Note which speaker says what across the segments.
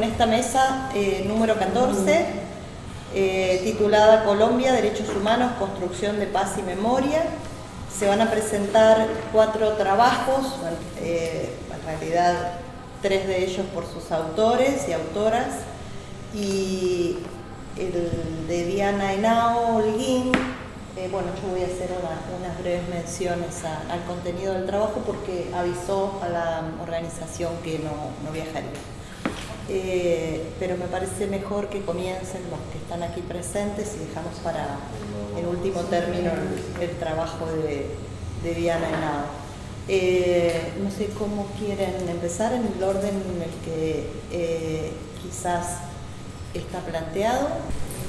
Speaker 1: con esta mesa número 14, titulada Colombia, Derechos Humanos, Construcción de Paz y Memoria. Se van a presentar 4 trabajos, en realidad 3 de ellos por sus autores y autoras, y el de Diana Henao Holguín. Bueno, yo voy a hacer unas breves menciones al contenido del trabajo porque avisó a la organización que no viajaría. Pero me parece mejor que comiencen los que están aquí presentes y dejamos para, en último término, el trabajo de Diana Henao. No sé cómo quieren empezar, en el orden en el que quizás está planteado.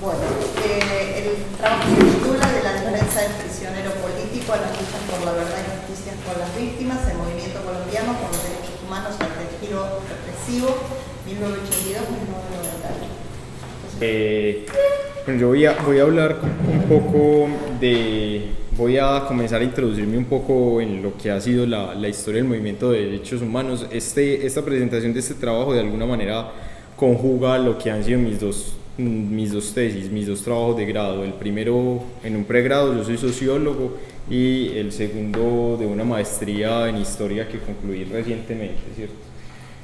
Speaker 1: Bueno, el trabajo se titula De la defensa del prisionero político a las luchas por la verdad y justicia por las víctimas, el movimiento colombiano por los derechos humanos ante el giro represivo, 1982-1990.
Speaker 2: Bueno, yo voy a hablar un poco voy a comenzar a introducirme un poco en lo que ha sido la historia del movimiento de derechos humanos. Esta presentación de este trabajo de alguna manera conjuga lo que han sido mis dos tesis, mis 2 trabajos de grado. El primero en un pregrado, yo soy sociólogo, y el segundo de una maestría en historia que concluí recientemente, ¿cierto?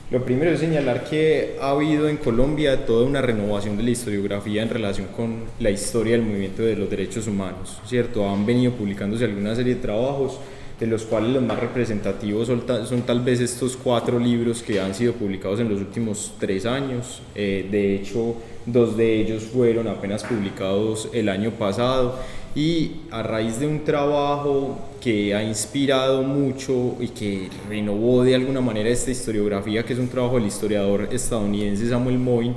Speaker 2: Lo primero es señalar que ha habido en Colombia toda una renovación de la historiografía en relación con la historia del movimiento de los derechos humanos, ¿cierto? Han venido publicándose alguna serie de trabajos, de los cuales los más representativos son tal vez estos 4 libros que han sido publicados en los últimos 3 años. De hecho, 2 de ellos fueron apenas publicados el año pasado, y a raíz de un trabajo que ha inspirado mucho y que renovó de alguna manera esta historiografía, que es un trabajo del historiador estadounidense Samuel Moyn,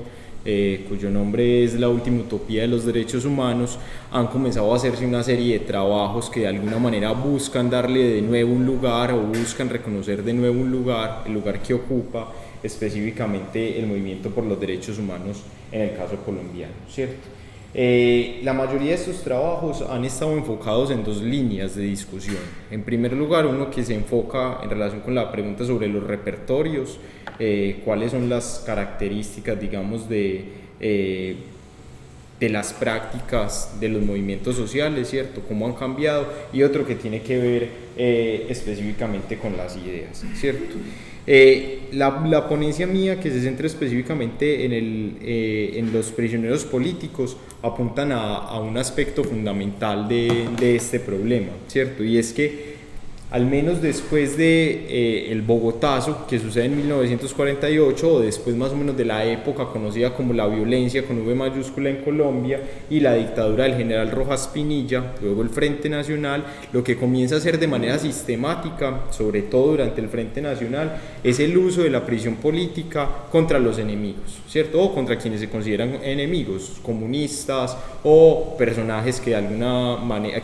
Speaker 2: cuyo nombre es La última utopía de los derechos humanos, han comenzado a hacerse una serie de trabajos que de alguna manera buscan darle de nuevo un lugar, o buscan reconocer de nuevo un lugar, el lugar que ocupa específicamente el movimiento por los derechos humanos en el caso colombiano, ¿cierto? La mayoría de estos trabajos han estado enfocados en 2 líneas de discusión. En primer lugar, uno que se enfoca en relación con la pregunta sobre los repertorios, cuáles son las características, digamos, de las prácticas de los movimientos sociales, ¿cierto? Cómo han cambiado, y otro que tiene que ver específicamente con las ideas, ¿cierto? La ponencia mía, que se centra específicamente en los prisioneros políticos, apuntan a un aspecto fundamental de este problema, ¿cierto? Y es que al menos después de el Bogotazo, que sucede en 1948, o después más o menos de la época conocida como la violencia con V mayúscula en Colombia, y la dictadura del general Rojas Pinilla, luego el Frente Nacional, lo que comienza a hacer de manera sistemática, sobre todo durante el Frente Nacional, es el uso de la prisión política contra los enemigos, ¿cierto? O contra quienes se consideran enemigos, comunistas o personajes que de alguna manera,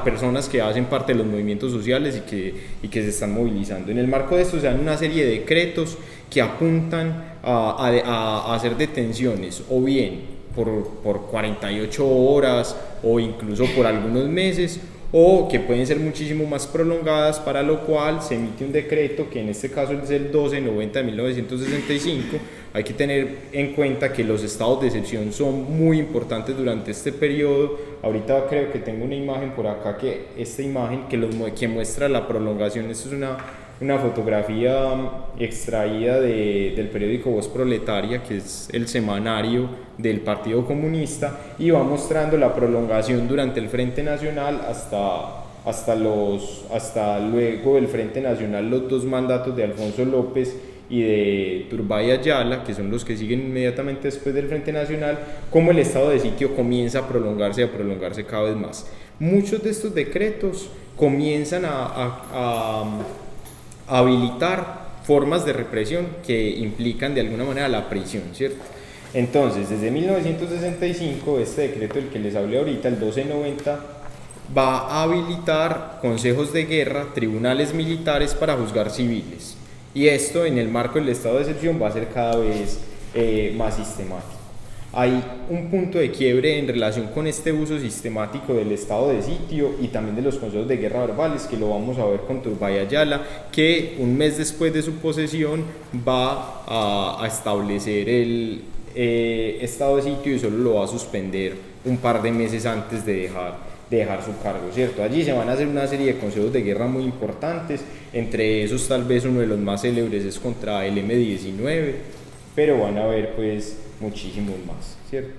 Speaker 2: personas que hacen parte de los movimientos sociales y que se están movilizando. En el marco de esto se dan una serie de decretos que apuntan a hacer detenciones, o bien por 48 horas o incluso por algunos meses, o que pueden ser muchísimo más prolongadas, para lo cual se emite un decreto que en este caso es el 1290 de 1965. Hay que tener en cuenta que los estados de excepción son muy importantes durante este periodo. Ahorita creo que tengo una imagen por acá, que muestra la prolongación. Esto es una fotografía extraída del periódico Voz Proletaria, que es el semanario del Partido Comunista, y va mostrando la prolongación durante el Frente Nacional hasta luego del Frente Nacional, los 2 mandatos de Alfonso López y de Turbay Ayala, que son los que siguen inmediatamente después del Frente Nacional, como el estado de sitio comienza a prolongarse cada vez más. Muchos de estos decretos comienzan a habilitar formas de represión que implican de alguna manera la prisión, ¿cierto? Entonces, desde 1965, este decreto del que les hablé ahorita, el 1290, va a habilitar consejos de guerra, tribunales militares para juzgar civiles. Y esto, en el marco del estado de excepción, va a ser cada vez más sistemático. hay un punto de quiebre en relación con este uso sistemático del estado de sitio y también de los consejos de guerra verbales, que lo vamos a ver con Turbay Ayala, que un mes después de su posesión va a establecer el estado de sitio y solo lo va a suspender un par de meses antes de dejar su cargo, ¿cierto? Allí se van a hacer una serie de consejos de guerra muy importantes, entre esos tal vez uno de los más célebres es contra el M-19, pero van a haber pues muchísimos más, ¿cierto?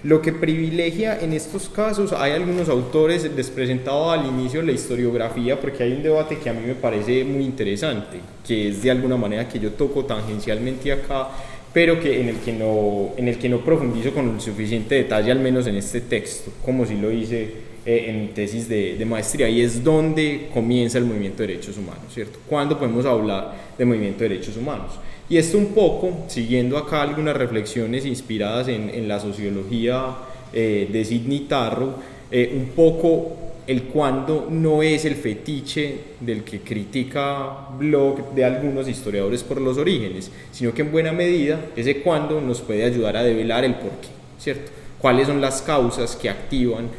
Speaker 2: Lo que privilegia en estos casos, hay algunos autores, les presentaba al inicio la historiografía, porque hay un debate que a mí me parece muy interesante, que es de alguna manera que yo toco tangencialmente acá, pero que en el que no profundizo con el suficiente detalle, al menos en este texto, como si lo hice en mi tesis de maestría, y es donde comienza el movimiento de derechos humanos, ¿cierto? ¿Cuándo podemos hablar de movimiento de derechos humanos? Y esto un poco, siguiendo acá algunas reflexiones inspiradas en la sociología de Sidney Tarrow, un poco el cuándo no es el fetiche del que critica Bloch de algunos historiadores por los orígenes, sino que en buena medida ese cuándo nos puede ayudar a develar el porqué, ¿cierto? ¿Cuáles son las causas que activan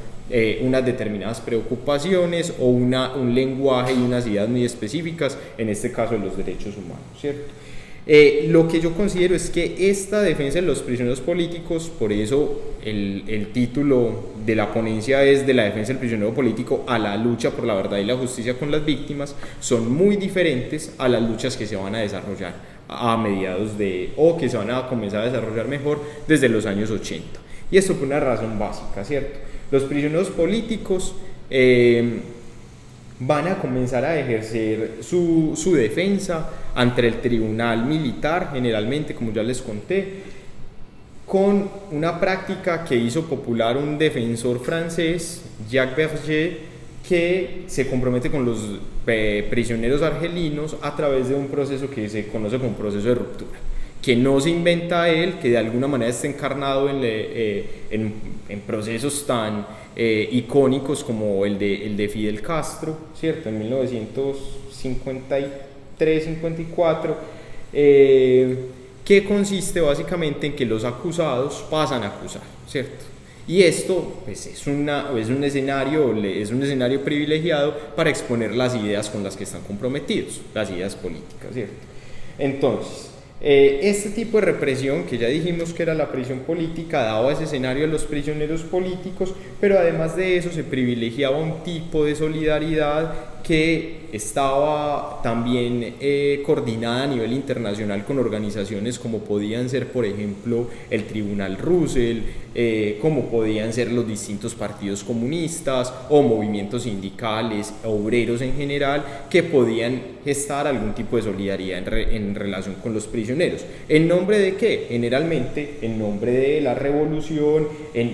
Speaker 2: unas determinadas preocupaciones o un lenguaje y unas ideas muy específicas, en este caso de los derechos humanos, ¿cierto? Lo que yo considero es que esta defensa de los prisioneros políticos, por eso el título de la ponencia es de la defensa del prisionero político a la lucha por la verdad y la justicia con las víctimas, son muy diferentes a las luchas que se van a desarrollar a mediados o que se van a comenzar a desarrollar mejor desde los años 80. Y esto por una razón básica, ¿cierto? Los prisioneros políticos van a comenzar a ejercer su defensa ante el tribunal militar, generalmente, como ya les conté, con una práctica que hizo popular un defensor francés, Jacques Berger, que se compromete con los prisioneros argelinos a través de un proceso que se conoce como proceso de ruptura, que no se inventa él, que de alguna manera está encarnado en procesos tan icónicos como el de Fidel Castro, ¿cierto? En 1953-54, que consiste básicamente en que los acusados pasan a acusar, ¿cierto? Y esto pues, es un escenario privilegiado para exponer las ideas con las que están comprometidos, las ideas políticas, ¿cierto? Entonces, este tipo de represión, que ya dijimos que era la prisión política, daba ese escenario a los prisioneros políticos, pero además de eso se privilegiaba un tipo de solidaridad que estaba también coordinada a nivel internacional con organizaciones como podían ser, por ejemplo, el Tribunal Russell, como podían ser los distintos partidos comunistas o movimientos sindicales, obreros en general, que podían gestar algún tipo de solidaridad en relación con los prisioneros. ¿En nombre de qué? Generalmente en nombre de la revolución,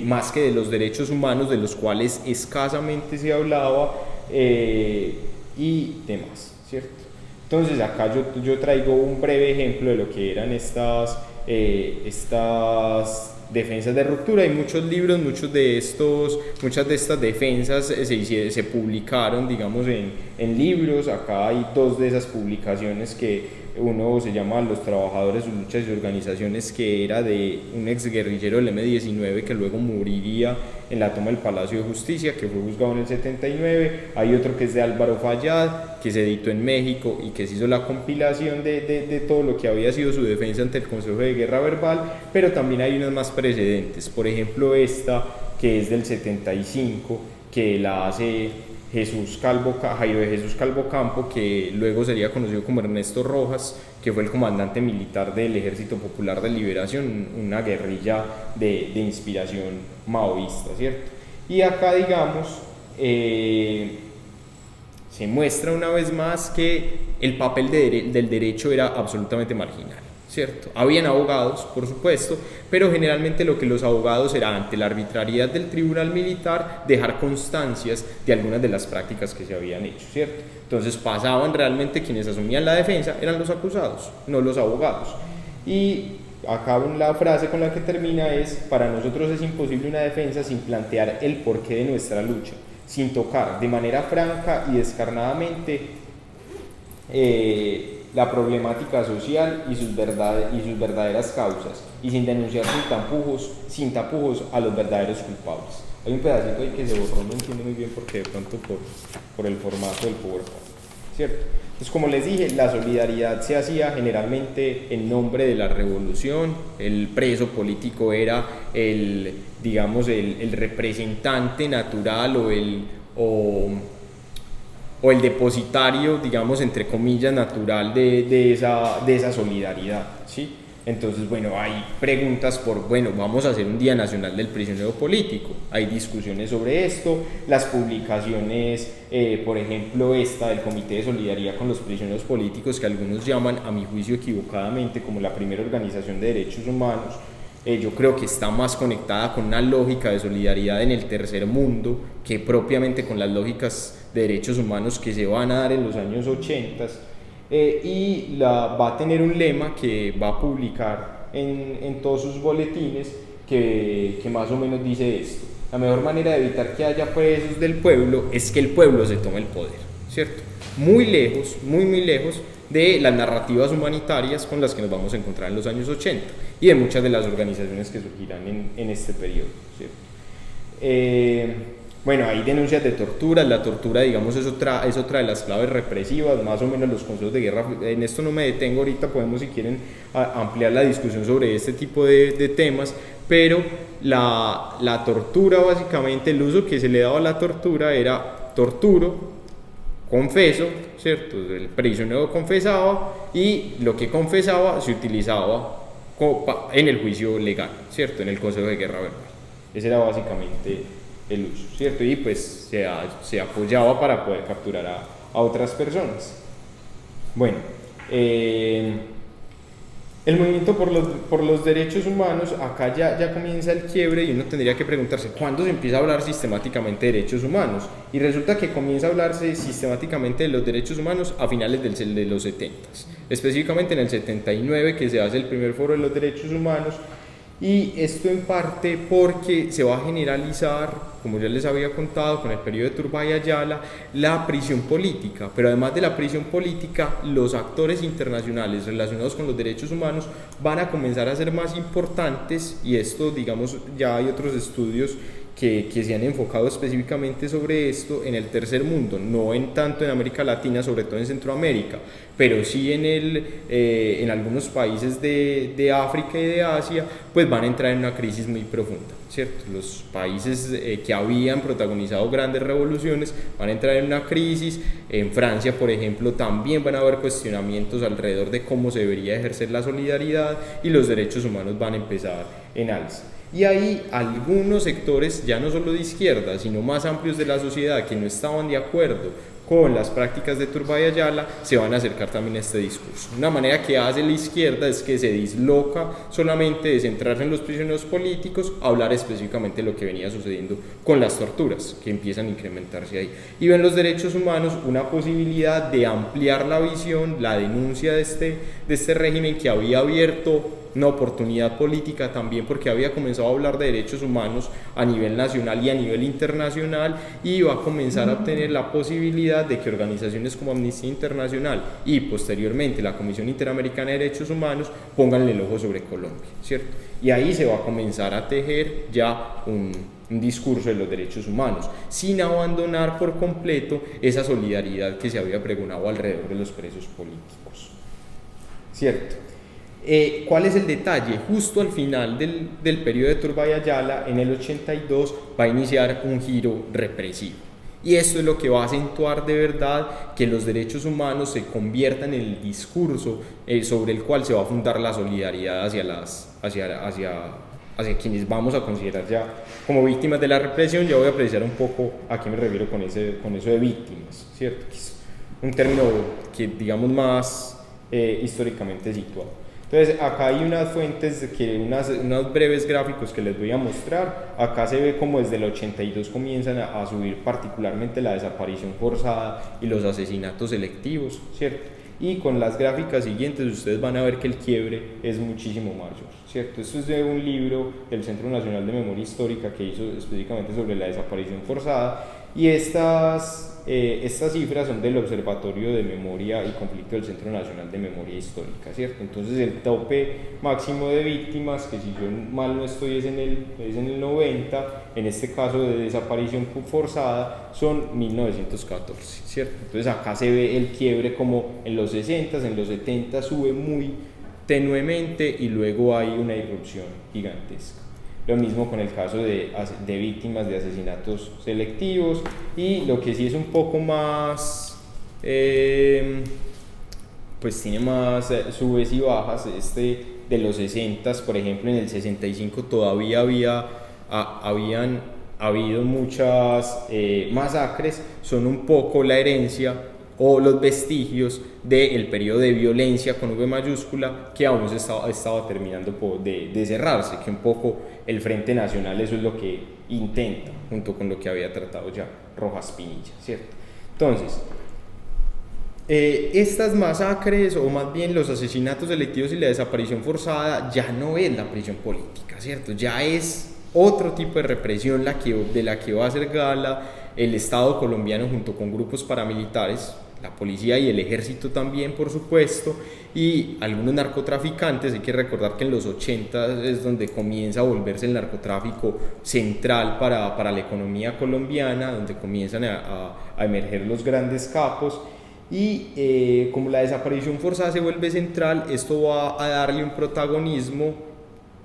Speaker 2: más que de los derechos humanos, de los cuales escasamente se hablaba, y demás, ¿cierto? Entonces acá yo traigo un breve ejemplo de lo que eran estas defensas de ruptura. Hay muchos libros, muchas de estas defensas se publicaron, digamos, en libros. Acá hay dos de esas publicaciones, que uno se llama Los trabajadores, sus luchas y organizaciones, que era de un exguerrillero del M-19 que luego moriría en la toma del Palacio de Justicia, que fue juzgado en el 79. Hay otro que es de Álvaro Fayad, que se editó en México y que se hizo la compilación de todo lo que había sido su defensa ante el Consejo de Guerra Verbal, pero también hay unas más precedentes. Por ejemplo, esta, que es del 75, que la hace Jairo de Jesús Calvo Campo, que luego sería conocido como Ernesto Rojas, que fue el comandante militar del Ejército Popular de Liberación, una guerrilla de inspiración maoísta, ¿cierto? Y acá, digamos, se muestra una vez más que el papel del derecho era absolutamente marginal, ¿cierto? Habían abogados, por supuesto, pero generalmente lo que los abogados era, ante la arbitrariedad del tribunal militar, dejar constancias de algunas de las prácticas que se habían hecho, ¿cierto? Entonces pasaban, realmente quienes asumían la defensa eran los acusados, no los abogados. Y acá la frase con la que termina es: para nosotros es imposible una defensa sin plantear el porqué de nuestra lucha, sin tocar de manera franca y descarnadamente la problemática social y sus verdaderas causas, y sin denunciar sin tapujos a los verdaderos culpables. Hay un pedacito ahí que se borró, no entiendo muy bien porque de pronto por el formato del PowerPoint, ¿cierto? Entonces, como les dije, la solidaridad se hacía generalmente en nombre de la revolución. El preso político era el representante natural o el depositario, digamos, entre comillas, natural de esa solidaridad, ¿sí? Entonces, bueno, hay preguntas vamos a hacer un Día Nacional del Prisionero Político, hay discusiones sobre esto, las publicaciones, por ejemplo, esta del Comité de Solidaridad con los Prisioneros Políticos, que algunos llaman, a mi juicio equivocadamente, como la primera organización de derechos humanos. Yo creo que está más conectada con una lógica de solidaridad en el tercer mundo que propiamente con las lógicas de derechos humanos que se van a dar en los años 80, y va a tener un lema que va a publicar en todos sus boletines que más o menos dice esto: la mejor manera de evitar que haya presos del pueblo es que el pueblo se tome el poder, ¿cierto? Muy lejos, muy lejos de las narrativas humanitarias con las que nos vamos a encontrar en los años 80 y de muchas de las organizaciones que surgirán en este periodo, ¿cierto? Bueno, hay denuncias de tortura. La tortura, digamos, es otra de las claves represivas, más o menos los consejos de guerra. En esto no me detengo ahorita, podemos, si quieren, ampliar la discusión sobre este tipo de temas, pero la tortura, básicamente, el uso que se le daba a la tortura era torturo, confeso, ¿cierto? El prisionero confesaba y lo que confesaba se utilizaba en el juicio legal, ¿cierto? En el consejo de guerra verbal. Ese era básicamente el uso, ¿cierto? Y pues se apoyaba para poder capturar a otras personas. Bueno, el movimiento por los derechos humanos, acá ya comienza el quiebre y uno tendría que preguntarse ¿cuándo se empieza a hablar sistemáticamente de derechos humanos? Y resulta que comienza a hablarse sistemáticamente de los derechos humanos a finales de los 70, específicamente en el 79, que se hace el primer foro de los derechos humanos. Y esto en parte porque se va a generalizar, como ya les había contado, con el periodo de Turbay y Ayala, la prisión política. Pero además de la prisión política, los actores internacionales relacionados con los derechos humanos van a comenzar a ser más importantes, y esto, digamos, ya hay otros estudios que se han enfocado específicamente sobre esto en el tercer mundo, no tanto en América Latina, sobre todo en Centroamérica, pero sí en algunos países de África y de Asia, pues van a entrar en una crisis muy profunda, ¿cierto? Los países que habían protagonizado grandes revoluciones van a entrar en una crisis. En Francia, por ejemplo, también van a haber cuestionamientos alrededor de cómo se debería ejercer la solidaridad, y los derechos humanos van a empezar en alza. Y ahí algunos sectores, ya no solo de izquierda, sino más amplios de la sociedad, que no estaban de acuerdo con las prácticas de Turbay y Ayala, se van a acercar también a este discurso. Una manera que hace la izquierda es que se disloca solamente de centrarse en los prisioneros políticos, a hablar específicamente de lo que venía sucediendo con las torturas, que empiezan a incrementarse ahí. Y ven los derechos humanos una posibilidad de ampliar la visión, la denuncia de este régimen que había abierto una oportunidad política también, porque había comenzado a hablar de derechos humanos a nivel nacional y a nivel internacional, y va a comenzar a tener la posibilidad de que organizaciones como Amnistía Internacional y posteriormente la Comisión Interamericana de Derechos Humanos pongan el ojo sobre Colombia, ¿cierto? Y ahí se va a comenzar a tejer ya un discurso de los derechos humanos, sin abandonar por completo esa solidaridad que se había pregonado alrededor de los presos políticos, ¿cierto? ¿Cuál es el detalle? Justo al final del periodo de Turbay y Ayala, en el 82, va a iniciar un giro represivo. Y esto es lo que va a acentuar de verdad que los derechos humanos se conviertan en el discurso sobre el cual se va a fundar la solidaridad hacia quienes vamos a considerar ya como víctimas de la represión. Ya voy a apreciar un poco a qué me refiero con eso de víctimas, ¿cierto? Que es un término que, digamos, más históricamente situado. Entonces, acá hay unas fuentes, unos breves gráficos que les voy a mostrar. Acá se ve como desde el 82 comienzan a subir particularmente la desaparición forzada y los asesinatos selectivos, ¿cierto? Y con las gráficas siguientes ustedes van a ver que el quiebre es muchísimo mayor, ¿cierto? Esto es de un libro del Centro Nacional de Memoria Histórica que hizo específicamente sobre la desaparición forzada, y estas cifras son del Observatorio de Memoria y Conflicto del Centro Nacional de Memoria Histórica, ¿cierto? Entonces el tope máximo de víctimas, que si yo mal no estoy es en el 90, en este caso de desaparición forzada, son 1914, ¿cierto? Entonces acá se ve el quiebre como en los 60, en los 70 sube muy tenuemente y luego hay una irrupción gigantesca. Lo mismo con el caso de víctimas de asesinatos selectivos, y lo que sí es un poco más, pues tiene más subes y bajas, de los 60, por ejemplo, en el 65 todavía habían habido muchas masacres, son un poco la herencia o los vestigios del periodo de violencia con V mayúscula que aún estaba terminando de cerrarse, que un poco el Frente Nacional eso es lo que intenta, junto con lo que había tratado ya Rojas Pinilla, ¿cierto? Entonces, estas masacres, o más bien los asesinatos selectivos y la desaparición forzada, ya no es la prisión política, ¿cierto? Ya es otro tipo de represión de la que va a hacer gala el Estado colombiano junto con grupos paramilitares, la policía y el ejército también, por supuesto, y algunos narcotraficantes. Hay que recordar que en los 80 es donde comienza a volverse el narcotráfico central para la economía colombiana, donde comienzan a emerger los grandes capos, y como la desaparición forzada se vuelve central, esto va a darle un protagonismo.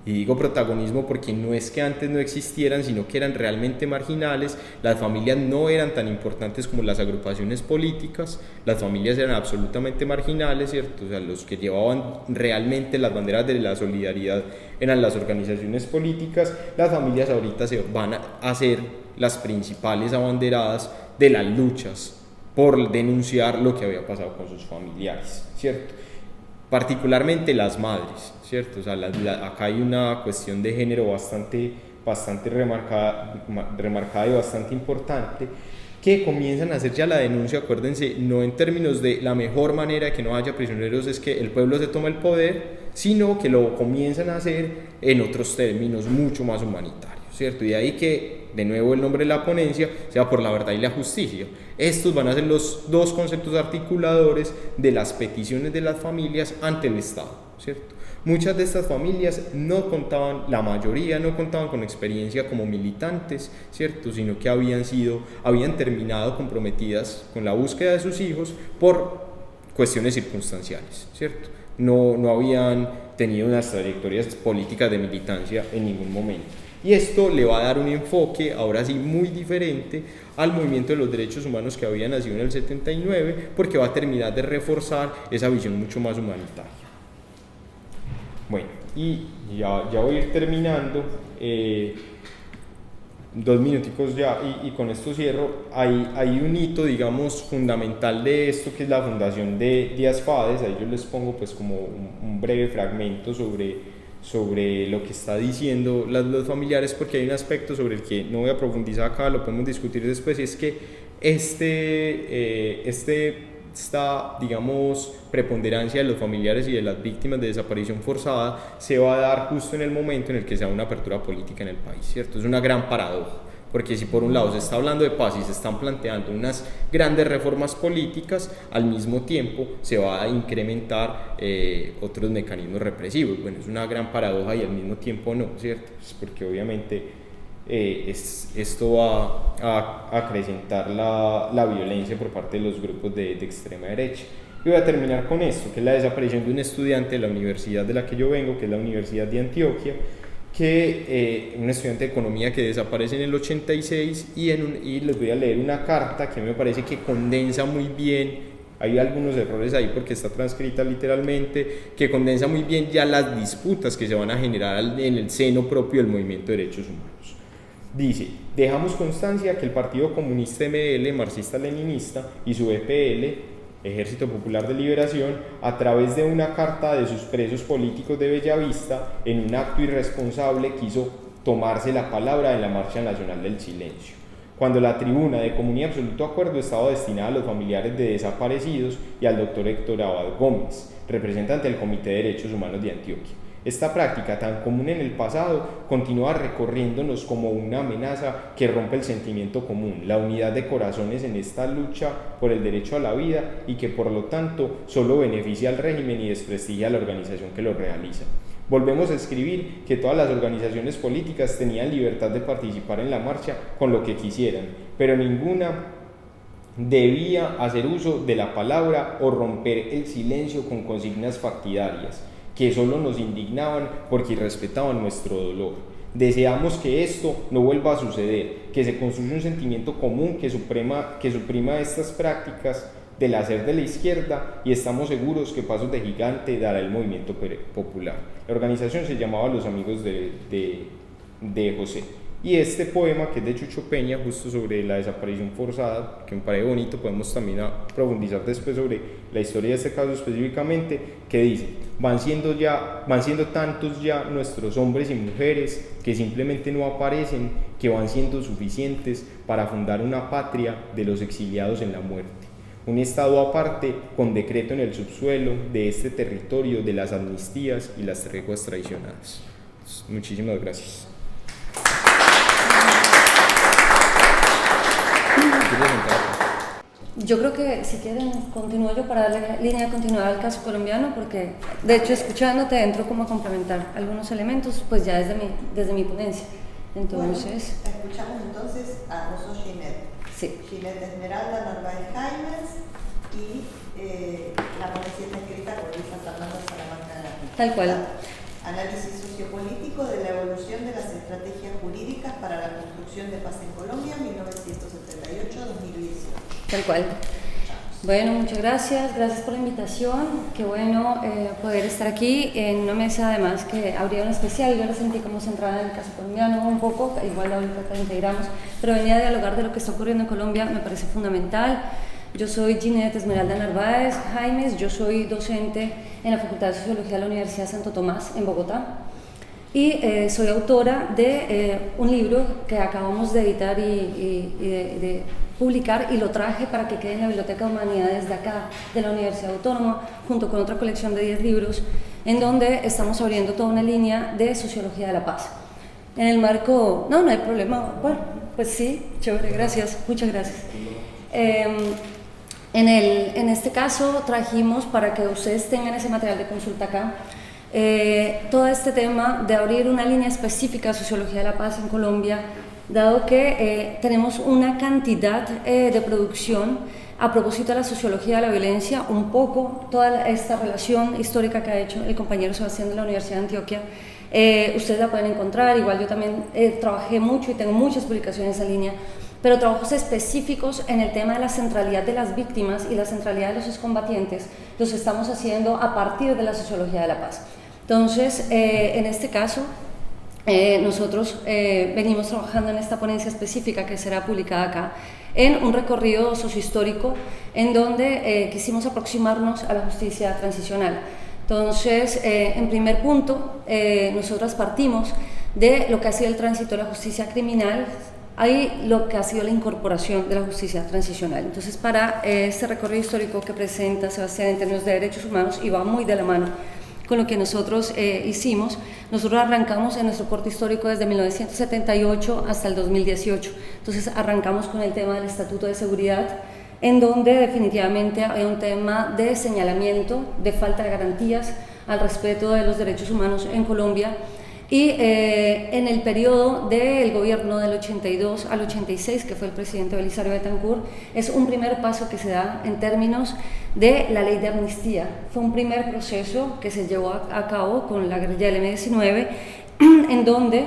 Speaker 2: Y digo protagonismo porque no es que antes no existieran, sino que eran realmente marginales. Las familias no eran tan importantes como las agrupaciones políticas, las familias eran absolutamente marginales, ¿cierto? O sea, los que llevaban realmente las banderas de la solidaridad eran las organizaciones políticas. Las familias ahorita se van a ser las principales abanderadas de las luchas por denunciar lo que había pasado con sus familiares, ¿cierto? Particularmente las madres, ¿cierto? O sea, acá hay una cuestión de género bastante remarcada y bastante importante, que comienzan a hacer ya la denuncia. Acuérdense, no en términos de la mejor manera de que no haya prisioneros es que el pueblo se toma el poder, sino que lo comienzan a hacer en otros términos mucho más humanitarios, ¿cierto? Y de ahí que, de nuevo, el nombre de la ponencia sea por la verdad y la justicia. Estos van a ser los dos conceptos articuladores de las peticiones de las familias ante el Estado, ¿cierto? Muchas de estas familias la mayoría no contaban con experiencia como militantes, ¿cierto? Sino que habían terminado comprometidas con la búsqueda de sus hijos por cuestiones circunstanciales, ¿cierto? No habían tenido unas trayectorias políticas de militancia en ningún momento. Y esto le va a dar un enfoque, ahora sí, muy diferente al movimiento de los derechos humanos que había nacido en el 79, porque va a terminar de reforzar esa visión mucho más humanitaria. Bueno, y ya voy a ir terminando, 2 minuticos ya, y con esto cierro. Hay un hito, digamos, fundamental de esto, que es la fundación de Díaz Fades. Ahí yo les pongo pues como un breve fragmento sobre lo que está diciendo los familiares, porque hay un aspecto sobre el que no voy a profundizar acá, lo podemos discutir después, y es que esta, digamos, preponderancia de los familiares y de las víctimas de desaparición forzada se va a dar justo en el momento en el que se da una apertura política en el país, ¿cierto? Es una gran paradoja, porque si por un lado se está hablando de paz y se están planteando unas grandes reformas políticas, al mismo tiempo se va a incrementar otros mecanismos represivos. Bueno, es una gran paradoja y al mismo tiempo no, ¿cierto? Pues porque obviamente esto va a acrecentar la violencia por parte de los grupos de extrema derecha. Y voy a terminar con esto, que es la desaparición de un estudiante de la universidad de la que yo vengo, que es la Universidad de Antioquia, un estudiante de economía que desaparece en el 86, y les voy a leer una carta que me parece que condensa muy bien. Hay algunos errores ahí porque está transcrita literalmente, que condensa muy bien ya las disputas que se van a generar en el seno propio del movimiento de derechos humanos. Dice: dejamos constancia que el Partido Comunista ML, marxista-leninista, y su EPL, Ejército Popular de Liberación, a través de una carta de sus presos políticos de Bellavista, en un acto irresponsable quiso tomarse la palabra en la Marcha Nacional del Silencio, cuando la tribuna de común y absoluto acuerdo estaba destinada a los familiares de desaparecidos y al doctor Héctor Abad Gómez, representante del Comité de Derechos Humanos de Antioquia. Esta práctica tan común en el pasado continúa recorriéndonos como una amenaza que rompe el sentimiento común, la unidad de corazones en esta lucha por el derecho a la vida y que por lo tanto solo beneficia al régimen y desprestigia a la organización que lo realiza. Volvemos a escribir que todas las organizaciones políticas tenían libertad de participar en la marcha con lo que quisieran, pero ninguna debía hacer uso de la palabra o romper el silencio con consignas partidarias que solo nos indignaban porque irrespetaban nuestro dolor. Deseamos que esto no vuelva a suceder, que se construya un sentimiento común que suprima estas prácticas del hacer de la izquierda, y estamos seguros que pasos de gigante dará el movimiento popular. La organización se llamaba Los Amigos de José. Y este poema, que es de Chucho Peña, justo sobre la desaparición forzada, que me parece bonito, podemos también profundizar después sobre la historia de este caso específicamente, que dice: van siendo tantos ya nuestros hombres y mujeres que simplemente no aparecen, que van siendo suficientes para fundar una patria de los exiliados en la muerte. Un estado aparte, con decreto en el subsuelo de este territorio de las amnistías y las treguas traicionadas. Muchísimas gracias.
Speaker 3: Yo creo que si quieren continúo yo para darle línea continuada al caso colombiano, porque de hecho escuchándote entro como a complementar algunos elementos pues ya desde mi ponencia. Entonces,
Speaker 1: bueno, escuchamos entonces a vos sos Ginette.
Speaker 3: Sí.
Speaker 1: Ginette Esmeralda Narváez Jaimes, y la ponencia está escrita por Luisa Fernanda Salamanca.
Speaker 3: Tal cual.
Speaker 1: Análisis sociopolítico de la evolución de las estrategias jurídicas para la construcción de paz en Colombia, 1978-2018.
Speaker 3: Tal cual. Bueno, muchas gracias por la invitación. Qué bueno poder estar aquí en una mesa, además que habría una especial. Yo la sentí como centrada en el caso colombiano un poco, igual ahorita la integramos, pero venía a dialogar de lo que está ocurriendo en Colombia, me parece fundamental. Yo soy Ginette Esmeralda Narváez Jaimes, yo soy docente en la Facultad de Sociología de la Universidad de Santo Tomás en Bogotá, y soy autora de un libro que acabamos de editar y de publicar, y lo traje para que quede en la Biblioteca de Humanidades de acá, de la Universidad Autónoma, junto con otra colección de 10 libros, en donde estamos abriendo toda una línea de sociología de la paz. En el marco, no hay problema, bueno, pues sí, chévere, gracias, muchas gracias. En este caso trajimos, para que ustedes tengan ese material de consulta acá, todo este tema de abrir una línea específica de sociología de la paz en Colombia, dado que tenemos una cantidad de producción a propósito de la sociología de la violencia, un poco toda esta relación histórica que ha hecho el compañero Sebastián de la Universidad de Antioquia. Ustedes la pueden encontrar, igual yo también trabajé mucho y tengo muchas publicaciones en línea, pero trabajos específicos en el tema de la centralidad de las víctimas y la centralidad de los excombatientes los estamos haciendo a partir de la sociología de la paz. Entonces, en este caso, nosotros venimos trabajando en esta ponencia específica que será publicada acá, en un recorrido sociohistórico en donde quisimos aproximarnos a la justicia transicional. Entonces, en primer punto, nosotras partimos de lo que ha sido el tránsito de la justicia criminal, ahí lo que ha sido la incorporación de la justicia transicional. Entonces, para este recorrido histórico que presenta Sebastián en términos de derechos humanos, y va muy de la mano con lo que nosotros hicimos, nosotros arrancamos en nuestro corte histórico desde 1978 hasta el 2018. Entonces, arrancamos con el tema del Estatuto de Seguridad, en donde definitivamente hay un tema de señalamiento, de falta de garantías al respeto de los derechos humanos en Colombia. Y en el periodo del gobierno del 82 al 86, que fue el presidente Belisario Betancur, es un primer paso que se da en términos de la ley de amnistía. Fue un primer proceso que se llevó a cabo con la guerrilla del M-19, en donde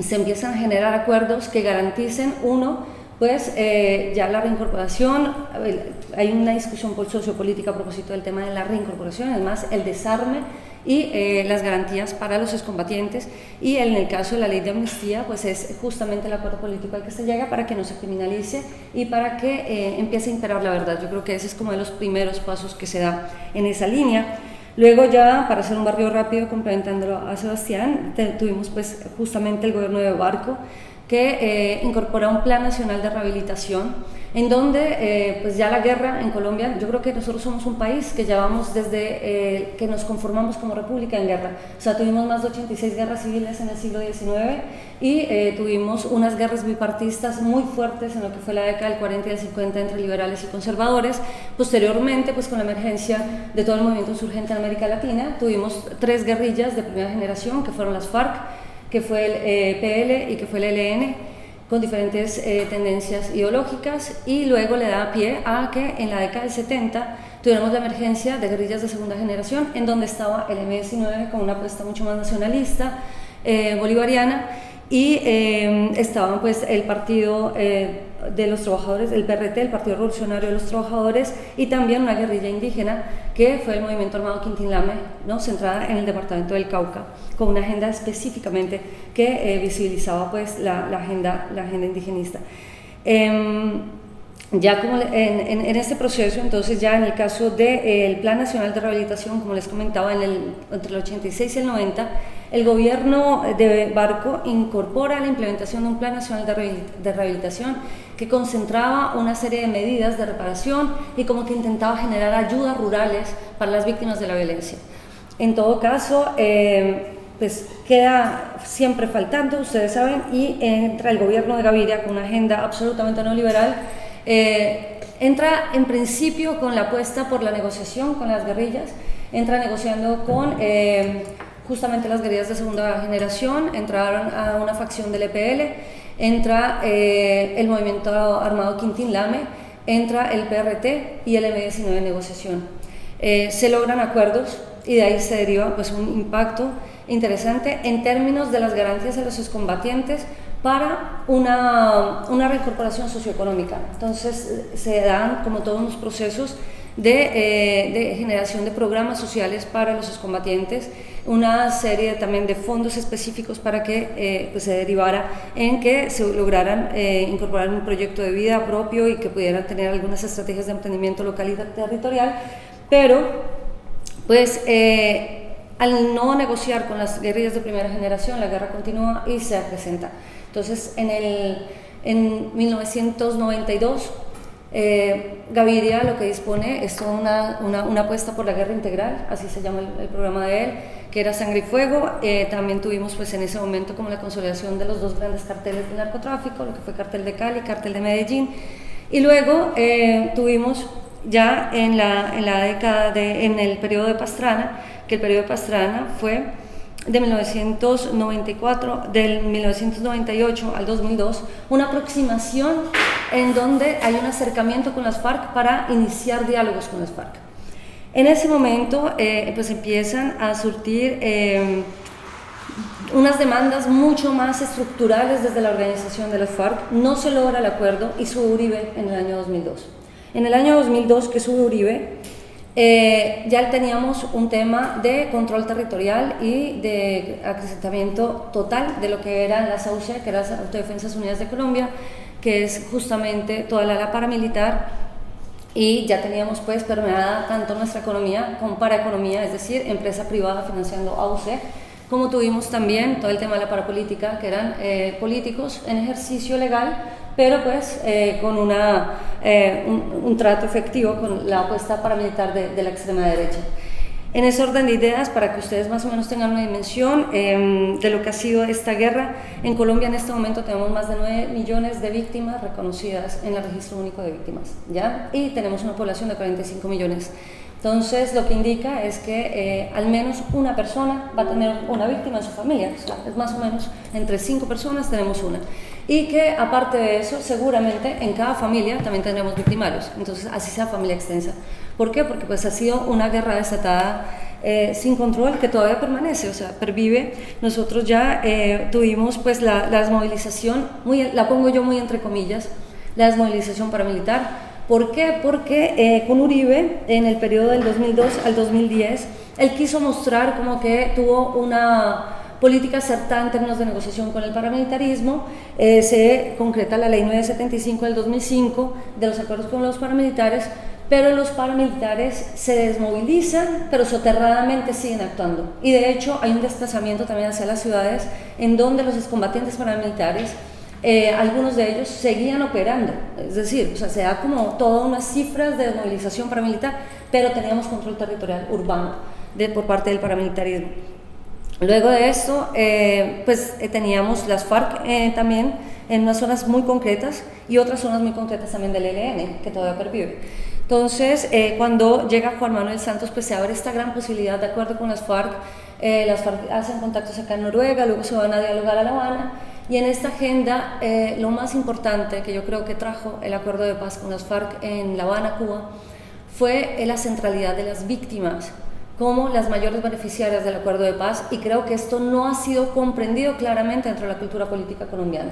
Speaker 3: se empiezan a generar acuerdos que garanticen, pues ya la reincorporación. Hay una discusión sociopolítica a propósito del tema de la reincorporación, además el desarme y las garantías para los excombatientes, y en el caso de la ley de amnistía pues es justamente el acuerdo político al que se llega para que no se criminalice y para que empiece a imperar la verdad. Yo creo que ese es como de los primeros pasos que se da en esa línea. Luego, ya para hacer un barrio rápido complementándolo a Sebastián, tuvimos pues justamente el gobierno de Barco, que incorpora un plan nacional de rehabilitación en donde pues ya la guerra en Colombia, yo creo que nosotros somos un país que llevamos desde que nos conformamos como república en guerra, o sea, tuvimos más de 86 guerras civiles en el siglo XIX y tuvimos unas guerras bipartistas muy fuertes en lo que fue la década del 40 y del 50 entre liberales y conservadores. Posteriormente, pues con la emergencia de todo el movimiento insurgente en América Latina, tuvimos 3 guerrillas de primera generación, que fueron las FARC, que fue el PL y que fue el ELN, con diferentes tendencias ideológicas, y luego le da pie a que en la década del 70 tuvimos la emergencia de guerrillas de segunda generación, en donde estaba el M-19 con una apuesta mucho más nacionalista, bolivariana, y estaban pues el partido de los trabajadores, el PRT, el Partido Revolucionario de los Trabajadores, y también una guerrilla indígena que fue el movimiento armado Quintín-Lame, ¿no?, centrada en el departamento del Cauca, con una agenda específicamente que visibilizaba pues la agenda indigenista. Ya como en este proceso, entonces ya en el caso del Plan Nacional de Rehabilitación, como les comentaba, entre el 86 y el 90, el gobierno de Barco incorpora la implementación de un Plan Nacional de Rehabilitación que concentraba una serie de medidas de reparación y como que intentaba generar ayudas rurales para las víctimas de la violencia. En todo caso, pues queda siempre faltando, ustedes saben, y entra el gobierno de Gaviria con una agenda absolutamente neoliberal. Entra en principio con la apuesta por la negociación con las guerrillas, entra negociando con justamente las guerrillas de segunda generación, entraron a una facción del EPL, entra el movimiento armado Quintín-Lame, entra el PRT y el M-19 en negociación. Se logran acuerdos y de ahí se deriva pues un impacto interesante en términos de las garantías a los excombatientes para una reincorporación socioeconómica. Entonces se dan como todos los procesos de generación de programas sociales para los excombatientes, una serie también de fondos específicos para que pues se derivara en que se lograran incorporar un proyecto de vida propio y que pudieran tener algunas estrategias de emprendimiento local y territorial, pero pues al no negociar con las guerrillas de primera generación, la guerra continúa y se acrecenta. Entonces en 1992 Gaviria lo que dispone es toda una apuesta por la guerra integral, así se llama el programa de él, que era Sangre y Fuego. También tuvimos pues en ese momento como la consolidación de los 2 grandes carteles del narcotráfico, lo que fue Cartel de Cali, Cartel de Medellín, y luego tuvimos ya en la década en el periodo de Pastrana, que el periodo de Pastrana fue de 1994, del 1998 al 2002, una aproximación en donde hay un acercamiento con las FARC para iniciar diálogos con las FARC. En ese momento pues empiezan a surtir unas demandas mucho más estructurales desde la organización de las FARC. No se logra el acuerdo y sube Uribe en el año 2002. En el año 2002 que sube Uribe, ya teníamos un tema de control territorial y de acrecentamiento total de lo que eran las AUC, que eran las Autodefensas Unidas de Colombia, que es justamente toda la ala paramilitar, y ya teníamos pues permeada tanto nuestra economía como paraeconomía, es decir, empresa privada financiando AUC, como tuvimos también todo el tema de la parapolítica, que eran políticos en ejercicio legal, pero pues con un trato efectivo con la apuesta paramilitar de la extrema derecha. En ese orden de ideas, para que ustedes más o menos tengan una dimensión de lo que ha sido esta guerra, en Colombia en este momento tenemos más de 9 millones de víctimas reconocidas en el Registro Único de Víctimas, ¿ya? Y tenemos una población de 45 millones. Entonces, lo que indica es que al menos una persona va a tener una víctima en su familia, o sea, es más o menos entre 5 personas tenemos una. Y que aparte de eso, seguramente en cada familia también tendremos victimarios, entonces así sea familia extensa. ¿Por qué? Porque pues ha sido una guerra desatada sin control que todavía permanece, o sea, pervive. Nosotros ya tuvimos pues la desmovilización, la pongo yo muy entre comillas, la desmovilización paramilitar. ¿Por qué? Porque con Uribe, en el periodo del 2002 al 2010, él quiso mostrar como que tuvo una política acertada en términos de negociación con el paramilitarismo. Se concreta la ley 975 del 2005 de los acuerdos con los paramilitares, pero los paramilitares se desmovilizan, pero soterradamente siguen actuando. Y de hecho hay un desplazamiento también hacia las ciudades, en donde los excombatientes paramilitares algunos de ellos seguían operando, es decir, o sea, se da como todas unas cifras de movilización paramilitar, pero teníamos control territorial urbano por parte del paramilitarismo. Luego de esto, teníamos las FARC también en unas zonas muy concretas y otras zonas muy concretas también del ELN, que todavía pervive. Entonces, cuando llega Juan Manuel Santos, pues se abre esta gran posibilidad, de acuerdo con las FARC hacen contactos acá en Noruega, luego se van a dialogar a La Habana, y en esta agenda lo más importante que yo creo que trajo el acuerdo de paz con las FARC en La Habana, Cuba, fue la centralidad de las víctimas como las mayores beneficiarias del acuerdo de paz, y creo que esto no ha sido comprendido claramente dentro de la cultura política colombiana.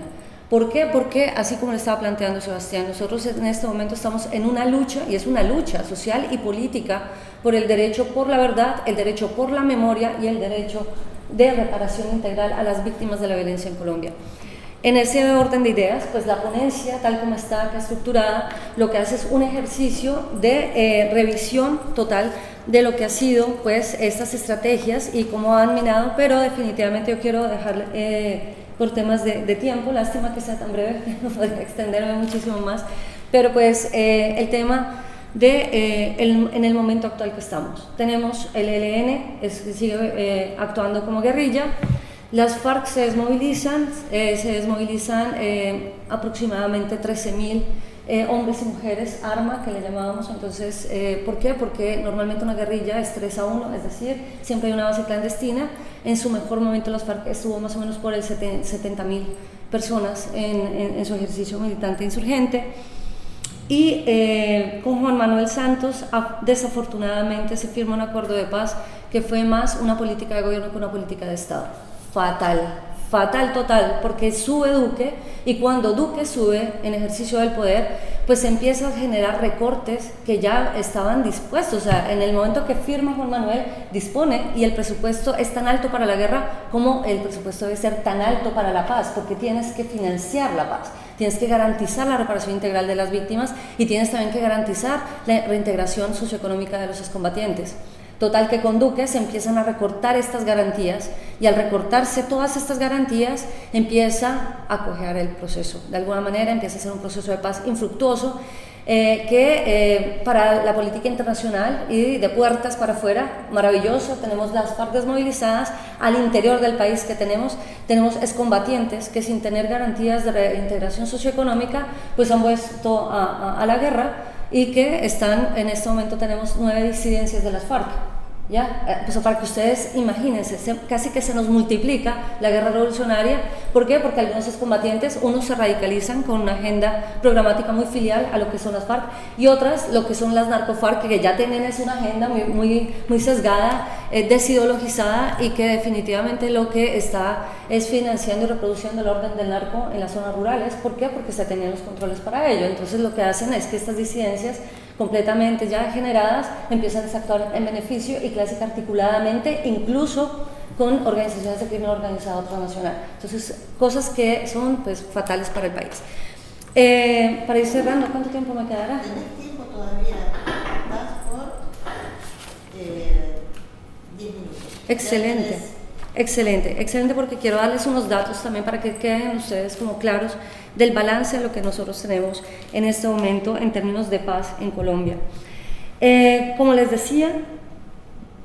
Speaker 3: ¿Por qué? Porque, así como le estaba planteando Sebastián, nosotros en este momento estamos en una lucha, y es una lucha social y política, por el derecho por la verdad, el derecho por la memoria y el derecho de reparación integral a las víctimas de la violencia en Colombia. En ese orden de ideas, pues la ponencia, tal como está acá estructurada, lo que hace es un ejercicio de revisión total de lo que ha sido pues estas estrategias y cómo han minado, pero definitivamente yo quiero dejar por temas de tiempo, lástima que sea tan breve, no podría extenderme muchísimo más, pero pues el tema de en el momento actual que estamos. Tenemos el ELN, sigue actuando como guerrilla, las FARC se desmovilizan aproximadamente 13.000 hombres y mujeres, arma que le llamábamos. Entonces, ¿por qué? Porque normalmente una guerrilla es 3-1, es decir, siempre hay una base clandestina. En su mejor momento las FARC estuvo más o menos por el 70.000 personas en su ejercicio militante insurgente. Y con Juan Manuel Santos, desafortunadamente, se firma un acuerdo de paz que fue más una política de gobierno que una política de Estado. Fatal total, porque sube Duque, y cuando Duque sube en ejercicio del poder, pues empieza a generar recortes que ya estaban dispuestos. O sea, en el momento que firma Juan Manuel, dispone, y el presupuesto es tan alto para la guerra como el presupuesto debe ser tan alto para la paz, porque tienes que financiar la paz, tienes que garantizar la reparación integral de las víctimas y tienes también que garantizar la reintegración socioeconómica de los excombatientes. Total que con Duque se empiezan a recortar estas garantías, y al recortarse todas estas garantías empieza a cojear el proceso. De alguna manera empieza a ser un proceso de paz infructuoso que para la política internacional y de puertas para afuera, maravilloso. Tenemos las FARC desmovilizadas, al interior del país que tenemos excombatientes que sin tener garantías de reintegración socioeconómica pues han puesto a la guerra, y que están, en este momento tenemos 9 disidencias de las FARC, ¿ya? Pues para que ustedes imagínense, casi que se nos multiplica la guerra revolucionaria. ¿Por qué? Porque algunos excombatientes, unos se radicalizan con una agenda programática muy filial a lo que son las FARC, y otras, lo que son las narcofarc, que ya tienen es una agenda muy sesgada, desideologizada, y que definitivamente lo que está es financiando y reproduciendo el orden del narco en las zonas rurales. ¿Por qué? Porque se tenían los controles para ello. Entonces lo que hacen es que estas disidencias completamente ya generadas empiezan a actuar en beneficio y clásica articuladamente, incluso con organizaciones de crimen organizado transnacional. Entonces, cosas que son pues fatales para el país. Para ir cerrando, ¿cuánto tiempo me quedará?
Speaker 1: Tienes tiempo todavía, vas por 10 minutos.
Speaker 3: Excelente, porque quiero darles unos datos también para que queden ustedes como claros del balance de lo que nosotros tenemos en este momento en términos de paz en Colombia. Como les decía,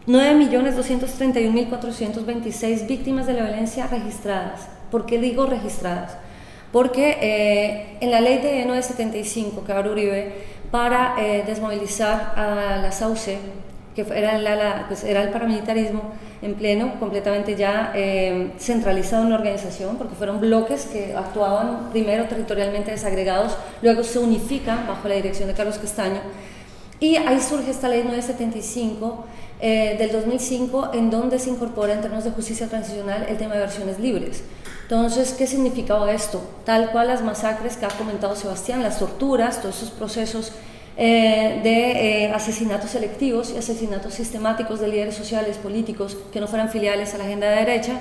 Speaker 3: 9.231.426 víctimas de la violencia registradas. ¿Por qué digo registradas? Porque en la ley de 975 que abrió Uribe para desmovilizar a la SAUCE, que era el paramilitarismo en pleno, completamente ya centralizado en la organización, porque fueron bloques que actuaban primero territorialmente desagregados, luego se unifican bajo la dirección de Carlos Castaño, y ahí surge esta ley 975 del 2005, en donde se incorpora en términos de justicia transicional el tema de versiones libres. Entonces, ¿qué significaba esto? Tal cual las masacres que ha comentado Sebastián, las torturas, todos esos procesos de asesinatos selectivos y asesinatos sistemáticos de líderes sociales, políticos que no fueran filiales a la agenda de derecha,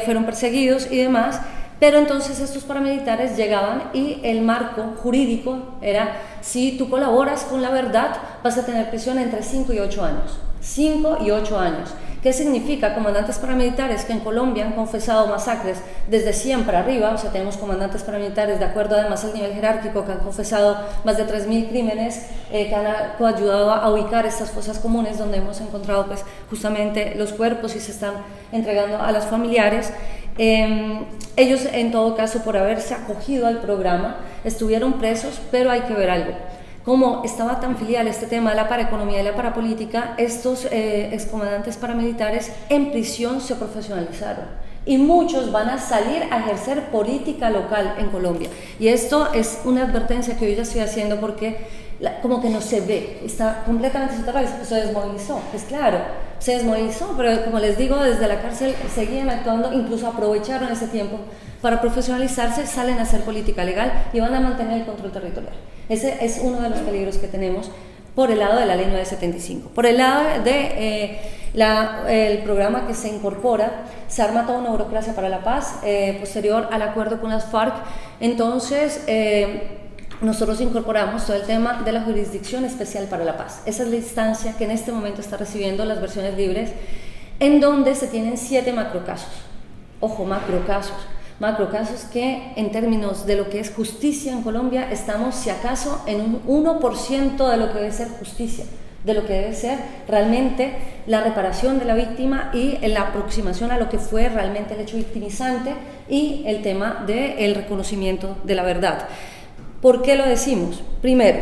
Speaker 3: fueron perseguidos y demás. Pero entonces estos paramilitares llegaban y el marco jurídico era: si tú colaboras con la verdad vas a tener prisión entre 5 y 8 años. 5 y 8 años. ¿Qué significa? Comandantes paramilitares que en Colombia han confesado masacres desde 100 para arriba, o sea, tenemos comandantes paramilitares, de acuerdo además al nivel jerárquico, que han confesado más de 3.000 crímenes, que han ayudado a ubicar estas fosas comunes donde hemos encontrado pues justamente los cuerpos y se están entregando a los familiares. Ellos en todo caso, por haberse acogido al programa, estuvieron presos, pero hay que ver algo. Como estaba tan filial este tema de la paraeconomía y la parapolítica, estos excomandantes paramilitares en prisión se profesionalizaron y muchos van a salir a ejercer política local en Colombia. Y esto es una advertencia que yo ya estoy haciendo porque como que no se ve, está completamente soterrado, se desmovilizó, pues claro, se desmovilizó, pero como les digo, desde la cárcel seguían actuando, incluso aprovecharon ese tiempo para profesionalizarse, salen a hacer política legal y van a mantener el control territorial. Ese es uno de los peligros que tenemos por el lado de la ley 975. Por el lado de el programa que se incorpora, se arma toda una burocracia para la paz, posterior al acuerdo con las FARC. Entonces, nosotros incorporamos todo el tema de la Jurisdicción Especial para la Paz. Esa es la instancia que en este momento está recibiendo las versiones libres, en donde se tienen 7 macrocasos. Ojo, macrocasos que en términos de lo que es justicia en Colombia estamos si acaso en un 1% de lo que debe ser justicia, de lo que debe ser realmente la reparación de la víctima y la aproximación a lo que fue realmente el hecho victimizante y el tema del reconocimiento de la verdad. ¿Por qué lo decimos? Primero,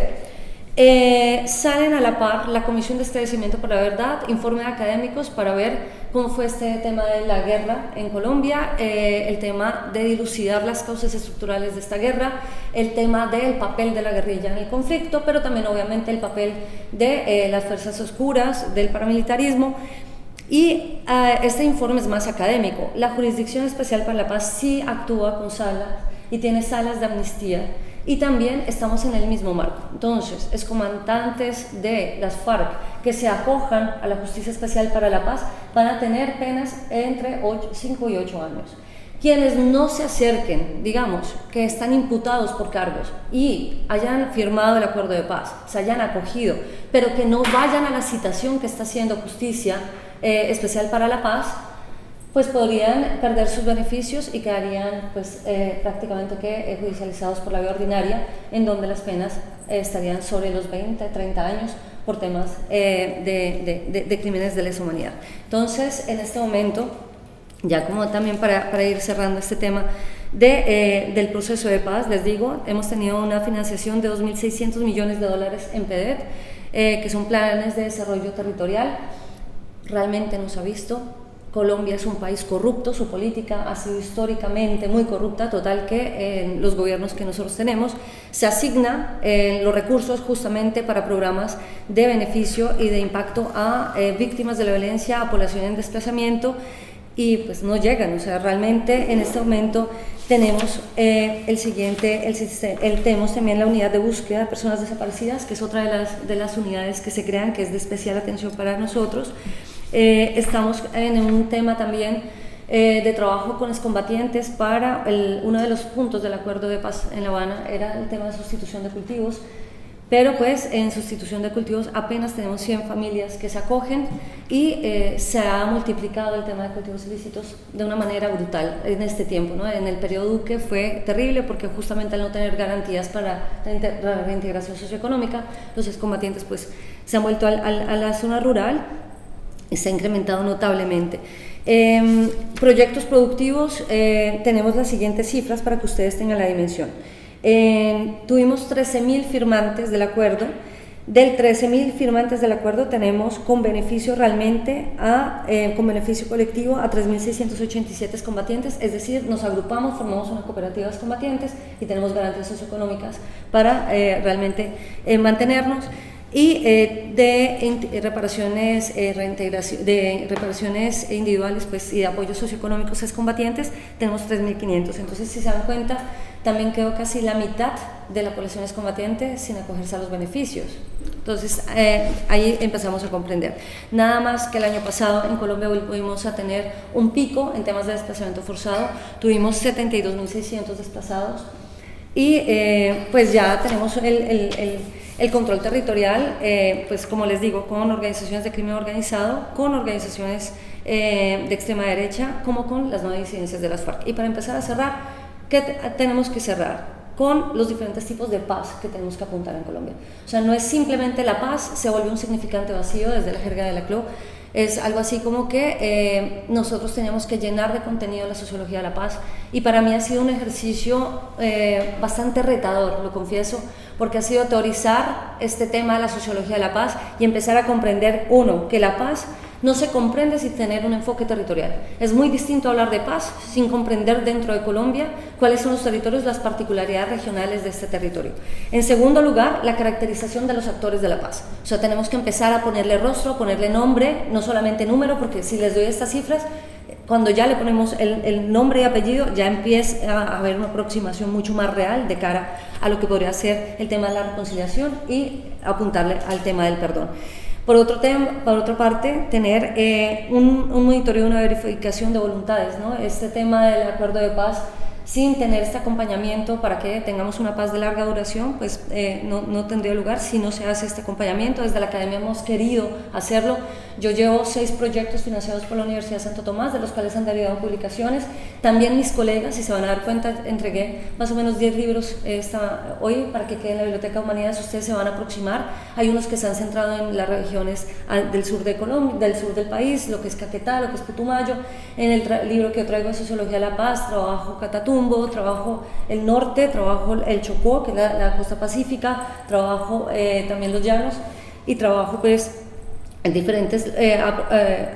Speaker 3: salen a la par la Comisión de Esclarecimiento por la Verdad, informes académicos para ver cómo fue este tema de la guerra en Colombia, el tema de dilucidar las causas estructurales de esta guerra, el tema del papel de la guerrilla en el conflicto, pero también obviamente el papel de las fuerzas oscuras, del paramilitarismo. Y este informe es más académico. La Jurisdicción Especial para la Paz sí actúa con salas y tiene salas de amnistía. Y también estamos en el mismo marco. Entonces, excomandantes de las FARC que se acojan a la Justicia Especial para la Paz van a tener penas entre 5 y 8 años. Quienes no se acerquen, digamos, que están imputados por cargos y hayan firmado el acuerdo de paz, se hayan acogido, pero que no vayan a la citación que está haciendo Justicia Especial para la Paz, pues podrían perder sus beneficios y quedarían pues, prácticamente judicializados por la vía ordinaria, en donde las penas estarían sobre los 20, 30 años por temas de crímenes de lesa humanidad. Entonces, en este momento, ya como también para ir cerrando este tema del proceso de paz, les digo, hemos tenido una financiación de $2.600 millones en PEDET, que son planes de desarrollo territorial. Realmente no se ha visto. Colombia es un país corrupto, su política ha sido históricamente muy corrupta, total que en los gobiernos que nosotros tenemos se asigna los recursos justamente para programas de beneficio y de impacto a víctimas de la violencia, a población en desplazamiento, y pues no llegan. O sea, realmente en este momento tenemos tenemos también la unidad de búsqueda de personas desaparecidas, que es otra de las unidades que se crean, que es de especial atención para nosotros. Estamos en un tema también de trabajo con excombatientes para uno de los puntos del acuerdo de paz en La Habana era el tema de sustitución de cultivos, pero pues en sustitución de cultivos apenas tenemos 100 familias que se acogen y se ha multiplicado el tema de cultivos ilícitos de una manera brutal en este tiempo, ¿no? En el periodo Duque fue terrible porque justamente al no tener garantías para la reintegración socioeconómica, los excombatientes pues se han vuelto a la zona rural. Se ha incrementado notablemente. Proyectos productivos, tenemos las siguientes cifras para que ustedes tengan la dimensión. Tuvimos 13.000 firmantes del acuerdo. Del 13.000 firmantes del acuerdo tenemos con beneficio realmente con beneficio colectivo a 3.687 combatientes, es decir, nos agrupamos, formamos una cooperativa de combatientes y tenemos garantías socioeconómicas para realmente mantenernos. Y de reparaciones, reintegración, de reparaciones individuales pues, y de apoyos socioeconómicos a excombatientes tenemos 3.500. Entonces, si se dan cuenta, también quedó casi la mitad de la población excombatiente sin acogerse a los beneficios. Entonces, ahí empezamos a comprender. Nada más que el año pasado en Colombia volvimos a tener un pico en temas de desplazamiento forzado, tuvimos 72.600 desplazados y pues ya tenemos el control territorial, pues como les digo, con organizaciones de crimen organizado, con organizaciones de extrema derecha, como con las nuevas disidencias de las FARC. Y para empezar a cerrar, ¿qué tenemos que cerrar? Con los diferentes tipos de paz que tenemos que apuntar en Colombia. O sea, no es simplemente la paz, se volvió un significante vacío desde la jerga de la CLO, es algo así como que nosotros teníamos que llenar de contenido la sociología de la paz, y para mí ha sido un ejercicio bastante retador, lo confieso, porque ha sido teorizar este tema de la sociología de la paz y empezar a comprender, uno, que la paz no se comprende sin tener un enfoque territorial. Es muy distinto hablar de paz sin comprender dentro de Colombia cuáles son los territorios, las particularidades regionales de este territorio. En segundo lugar, la caracterización de los actores de la paz. O sea, tenemos que empezar a ponerle rostro, ponerle nombre, no solamente número, porque si les doy estas cifras, cuando ya le ponemos el nombre y apellido, ya empieza a haber una aproximación mucho más real de cara a lo que podría ser el tema de la reconciliación y apuntarle al tema del perdón. Por otra parte, tener un monitoreo y una verificación de voluntades, ¿no? Este tema del acuerdo de paz, sin tener este acompañamiento para que tengamos una paz de larga duración, pues no tendría lugar si no se hace este acompañamiento. Desde la academia hemos querido hacerlo. Yo llevo 6 proyectos financiados por la Universidad de Santo Tomás, de los cuales han derivado publicaciones. También mis colegas, si se van a dar cuenta, entregué más o menos 10 libros hoy para que quede en la Biblioteca de Humanidades. Ustedes se van a aproximar. Hay unos que se han centrado en las regiones del sur de Colombia, del sur del país, lo que es Caquetá, lo que es Putumayo. En el libro que yo traigo de Sociología de la Paz, trabajo Catatumbo, trabajo el norte, trabajo el Chocó, que es la costa pacífica, trabajo también los llanos, y trabajo pues en diferentes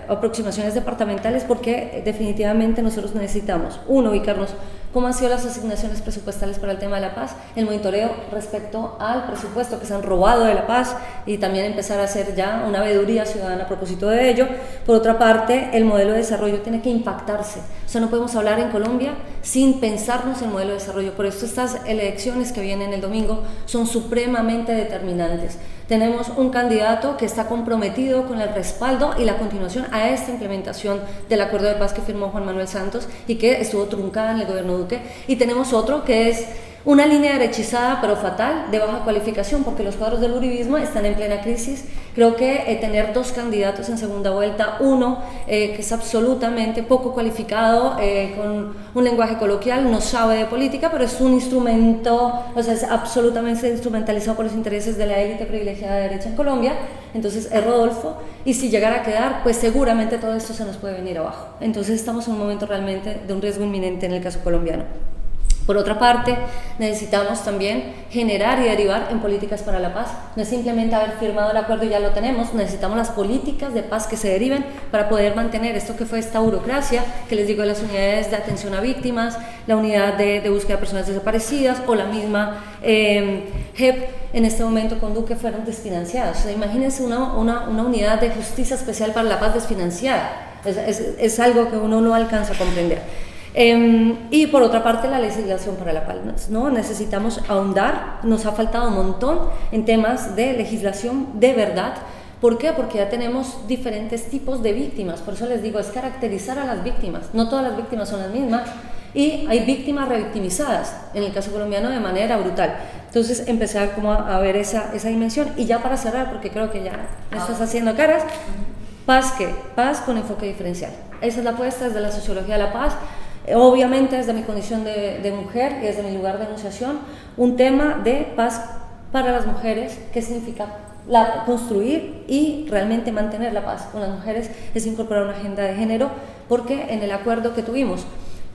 Speaker 3: aproximaciones departamentales, porque definitivamente nosotros necesitamos, uno, ubicarnos cómo han sido las asignaciones presupuestales para el tema de la paz, el monitoreo respecto al presupuesto que se han robado de la paz, y también empezar a hacer ya una veeduría ciudadana a propósito de ello. Por otra parte, el modelo de desarrollo tiene que impactarse, o sea, no podemos hablar en Colombia sin pensarnos el modelo de desarrollo. Por eso estas elecciones que vienen el domingo son supremamente determinantes. Tenemos un candidato que está comprometido con el respaldo y la continuación a esta implementación del acuerdo de paz que firmó Juan Manuel Santos y que estuvo truncada en el gobierno Duque, y tenemos otro que es una línea derechizada pero fatal, de baja cualificación, porque los cuadros del uribismo están en plena crisis. Creo que tener 2 candidatos en segunda vuelta, uno que es absolutamente poco cualificado, con un lenguaje coloquial, no sabe de política, pero es un instrumento, o sea, es absolutamente instrumentalizado por los intereses de la élite privilegiada de derecha en Colombia. Entonces es Rodolfo, y si llegara a quedar, pues seguramente todo esto se nos puede venir abajo. Entonces estamos en un momento realmente de un riesgo inminente en el caso colombiano. Por otra parte, necesitamos también generar y derivar en políticas para la paz. No es simplemente haber firmado el acuerdo y ya lo tenemos, necesitamos las políticas de paz que se deriven para poder mantener esto que fue esta burocracia, que les digo, las unidades de atención a víctimas, la unidad de búsqueda de personas desaparecidas, o la misma JEP en este momento con Duque, fueron desfinanciadas. O sea, imagínense una unidad de justicia especial para la paz desfinanciada. Es algo que uno no alcanza a comprender. Y por otra parte, la legislación para la paz, ¿no? Necesitamos ahondar, nos ha faltado un montón en temas de legislación de verdad. ¿Por qué? Porque ya tenemos diferentes tipos de víctimas. Por eso les digo, es caracterizar a las víctimas. No todas las víctimas son las mismas, y hay víctimas revictimizadas, en el caso colombiano de manera brutal. Entonces empezar como a ver esa dimensión. Y ya para cerrar, porque creo que ya me estás haciendo caras, paz, ¿qué? Paz con enfoque diferencial. Esa es la apuesta desde la sociología de la paz. Obviamente desde mi condición de mujer y desde mi lugar de enunciación, un tema de paz para las mujeres. ¿Qué significa construir y realmente mantener la paz con las mujeres? Es incorporar una agenda de género, porque en el acuerdo que tuvimos,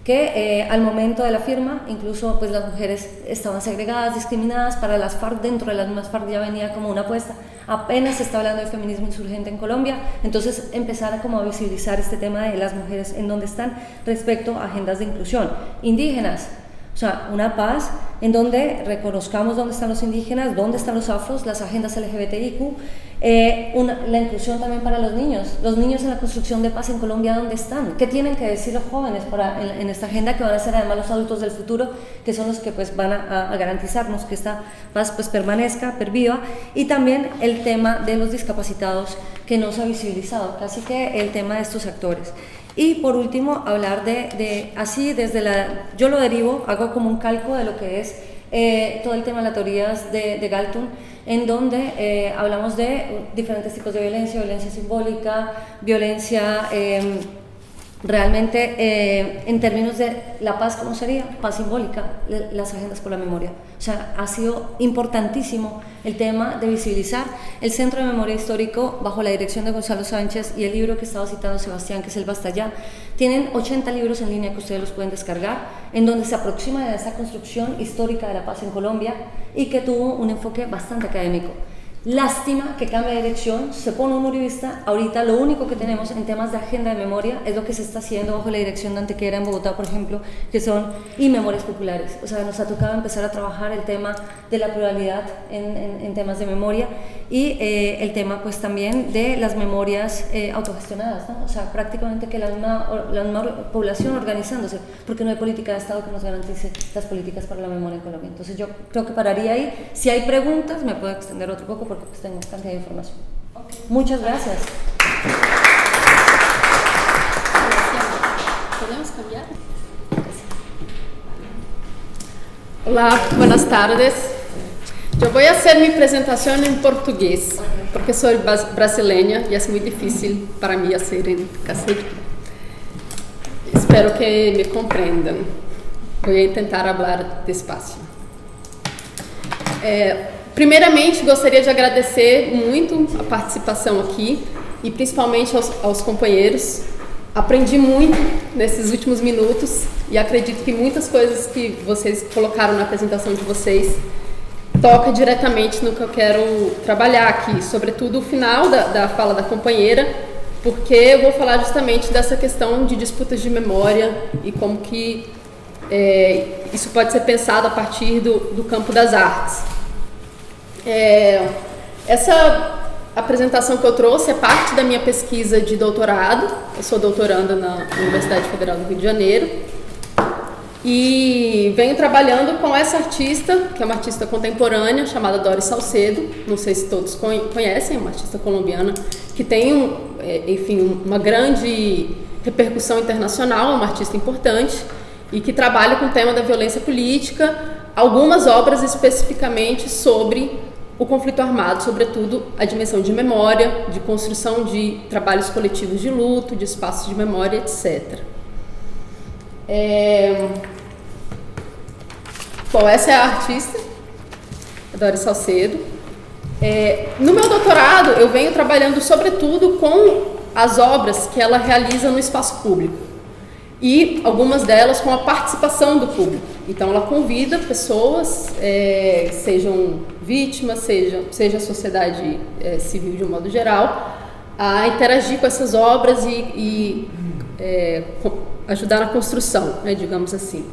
Speaker 3: que al momento de la firma, incluso pues las mujeres estaban segregadas, discriminadas. Para las FARC, dentro de las mismas FARC ya venía como una apuesta. Apenas se está hablando de feminismo insurgente en Colombia, entonces empezar a visibilizar este tema de las mujeres en donde están respecto a agendas de inclusión. Indígenas, o sea, una paz en donde reconozcamos dónde están los indígenas, dónde están los afros, las agendas LGBTIQ, la inclusión también para los niños en la construcción de paz en Colombia, ¿dónde están? ¿Qué tienen que decir los jóvenes en esta agenda, que van a ser además los adultos del futuro, que son los que pues van a garantizarnos que esta paz pues permanezca, perviva? Y también el tema de los discapacitados, que no se ha visibilizado, casi que el tema de estos actores. Y por último, hablar así desde yo lo derivo, hago como un calco de lo que es todo el tema de las teorías de Galtung, en donde hablamos de diferentes tipos de violencia, violencia simbólica, violencia realmente en términos de la paz, ¿cómo sería? Paz simbólica, las agendas por la memoria. O sea, ha sido importantísimo el tema de visibilizar el Centro de Memoria Histórico bajo la dirección de Gonzalo Sánchez, y el libro que estaba citando Sebastián, que es El Basta Ya. Tienen 80 libros en línea que ustedes los pueden descargar, en donde se aproxima a esa construcción histórica de la paz en Colombia y que tuvo un enfoque bastante académico. Lástima que cambie de dirección, se pone un uribista. Ahorita lo único que tenemos en temas de agenda de memoria es lo que se está haciendo bajo la dirección de Antequera en Bogotá, por ejemplo, que son memorias populares. O sea, nos ha tocado empezar a trabajar el tema de la pluralidad en temas de memoria, y el tema pues también de las memorias autogestionadas, ¿no? O sea, prácticamente que la misma población organizándose, porque no hay política de Estado que nos garantice las políticas para la memoria en Colombia. Entonces yo creo que pararía ahí. Si hay preguntas me puedo extender otro poco porque pues tengo cantidad de información. Okay. Muchas gracias.
Speaker 4: ¿Podemos cambiar? Hola, buenas tardes. Yo voy a hacer mi presentación en portugués, porque soy brasileña y es muy difícil para mí hacer en castellano. Espero que me comprendan. Voy a intentar hablar despacio. Primeiramente, gostaria de agradecer muito a participação aqui e principalmente aos companheiros. Aprendi muito nesses últimos minutos e acredito que muitas coisas que vocês colocaram na apresentação de vocês toca diretamente no que eu quero trabalhar aqui, sobretudo o final da fala da companheira, porque eu vou falar justamente dessa questão de disputas de memória e como que isso pode ser pensado a partir do campo das artes. Essa apresentação que eu trouxe é parte da minha pesquisa de doutorado. Eu sou doutoranda na Universidade Federal do Rio de Janeiro e venho trabalhando com essa artista, que é uma artista contemporânea chamada Doris Salcedo. Não sei se todos conhecem, uma artista colombiana que tem uma grande repercussão internacional, uma artista importante e que trabalha com o tema da violência política, algumas obras especificamente sobre o conflito armado, sobretudo a dimensão de memória, de construção de trabalhos coletivos de luto, de espaços de memória, etc. Bom, essa é a artista, a Doris Salcedo. No meu doutorado, eu venho trabalhando sobretudo com as obras que ela realiza no espaço público e algumas delas com a participação do público. Então ela convida pessoas, sejam vítimas, seja a sociedade civil de um modo geral, a interagir com essas obras e ajudar na construção, né, digamos assim.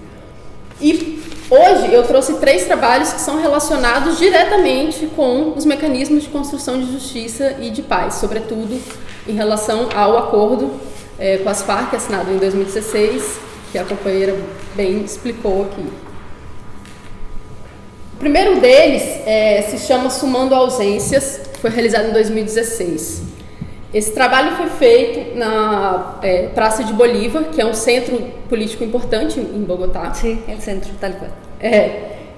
Speaker 4: E hoje eu trouxe 3 trabalhos que são relacionados diretamente com os mecanismos de construção de justiça e de paz, sobretudo em relação ao acordo com as Farc, assinado em 2016, que a companheira bem explicou aqui. O primeiro deles se chama Sumando Ausências, foi realizado em 2016. Esse trabalho foi feito na Praça de Bolívar, que é um centro político importante em Bogotá.
Speaker 3: Sim, é o centro, tal qual.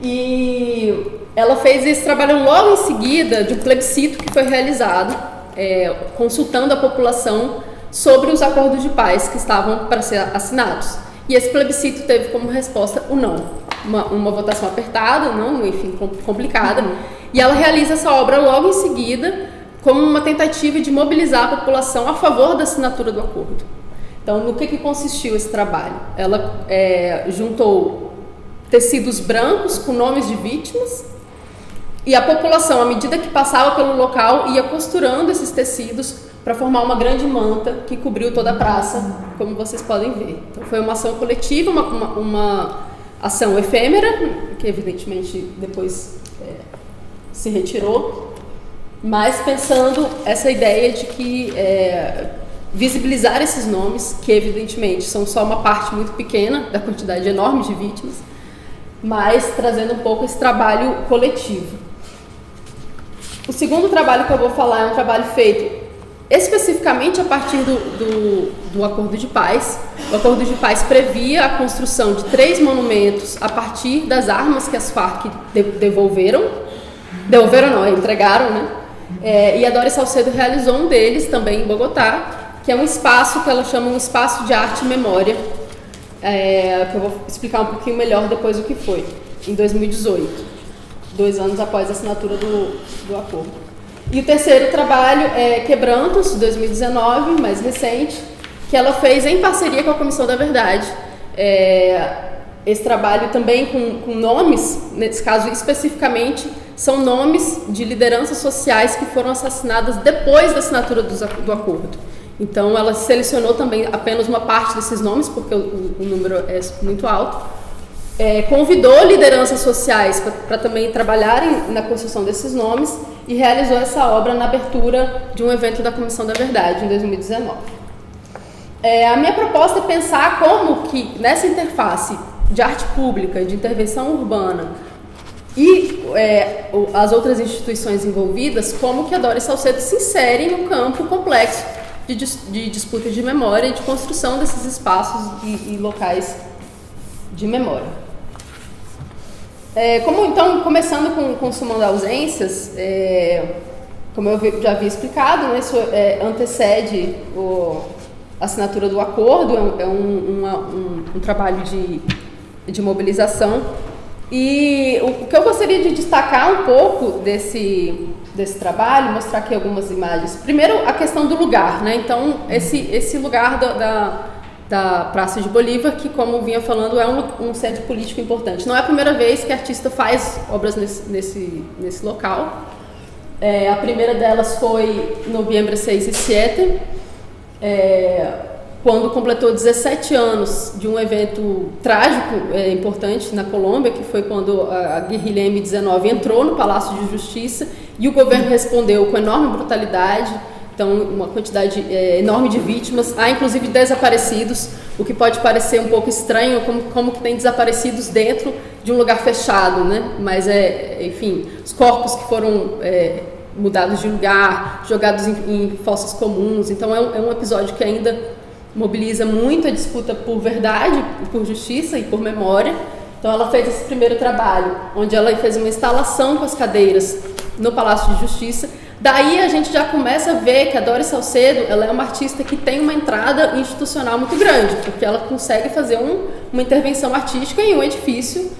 Speaker 4: E ela fez esse trabalho logo em seguida de um plebiscito que foi realizado, consultando a população sobre os acordos de paz que estavam para ser assinados. E esse plebiscito teve como resposta o não. Uma votação apertada, não, enfim, complicada. E ela realiza essa obra logo em seguida como uma tentativa de mobilizar a população a favor da assinatura do acordo. Então, no que consistiu esse trabalho? Ela juntou tecidos brancos com nomes de vítimas e a população, à medida que passava pelo local, ia costurando esses tecidos para formar uma grande manta que cobriu toda a praça, como vocês podem ver. Então, foi uma ação coletiva, uma ação efêmera, que evidentemente depois se retirou, mas pensando essa ideia de que visibilizar esses nomes, que evidentemente são só uma parte muito pequena da quantidade enorme de vítimas, mas trazendo um pouco esse trabalho coletivo. O segundo trabalho que eu vou falar é um trabalho feito especificamente a partir do acordo de paz, O Acordo de Paz previa a construção de 3 monumentos a partir das armas que as Farc entregaram, né? E a Doris Salcedo realizou um deles também em Bogotá, que é um espaço que ela chama um espaço de arte e memória, que eu vou explicar um pouquinho melhor depois o que foi, em 2018, 2 anos após a assinatura do acordo. E o terceiro trabalho é Quebrantos, 2019, mais recente, que ela fez em parceria com a Comissão da Verdade. Esse trabalho também com nomes, nesse caso especificamente, são nomes de lideranças sociais que foram assassinadas depois da assinatura do acordo. Então ela selecionou também apenas uma parte desses nomes, porque o número é muito alto. Convidou lideranças sociais para também trabalharem na construção desses nomes e realizou essa obra na abertura de um evento da Comissão da Verdade em 2019. A minha proposta é pensar como que nessa interface de arte pública, de intervenção urbana e as outras instituições envolvidas, como que a Doris Salcedo se insere no campo complexo de disputa de memória e de construção desses espaços e locais de memória. Então, começando com Sumando Ausências, como eu já havia explicado, né, isso antecede a assinatura do acordo, é um trabalho de mobilização. E o que eu gostaria de destacar um pouco desse trabalho, mostrar aqui algumas imagens. Primeiro, a questão do lugar, né? Então, esse lugar da Praça de Bolívar, que, como vinha falando, é um centro político importante. Não é a primeira vez que a artista faz obras nesse local. A primeira delas foi no Noviembre 6 e 7, quando completou 17 anos de um evento trágico, importante na Colômbia, que foi quando a guerrilha M-19 entrou no Palácio de Justiça e o governo respondeu com enorme brutalidade. Então, uma quantidade enorme de vítimas, há inclusive desaparecidos, o que pode parecer um pouco estranho, como que tem desaparecidos dentro de um lugar fechado, né? Mas, enfim, os corpos que foram mudados de lugar, jogados em fossas comuns. Então, é um episódio que ainda mobiliza muito a disputa por verdade, por justiça e por memória. Então, ela fez esse primeiro trabalho, onde ela fez uma instalação com as cadeiras no Palácio de Justiça. Daí a gente já começa a ver que a Doris Salcedo, ela é uma artista que tem uma entrada institucional muito grande, porque ela consegue fazer uma intervenção artística em um edifício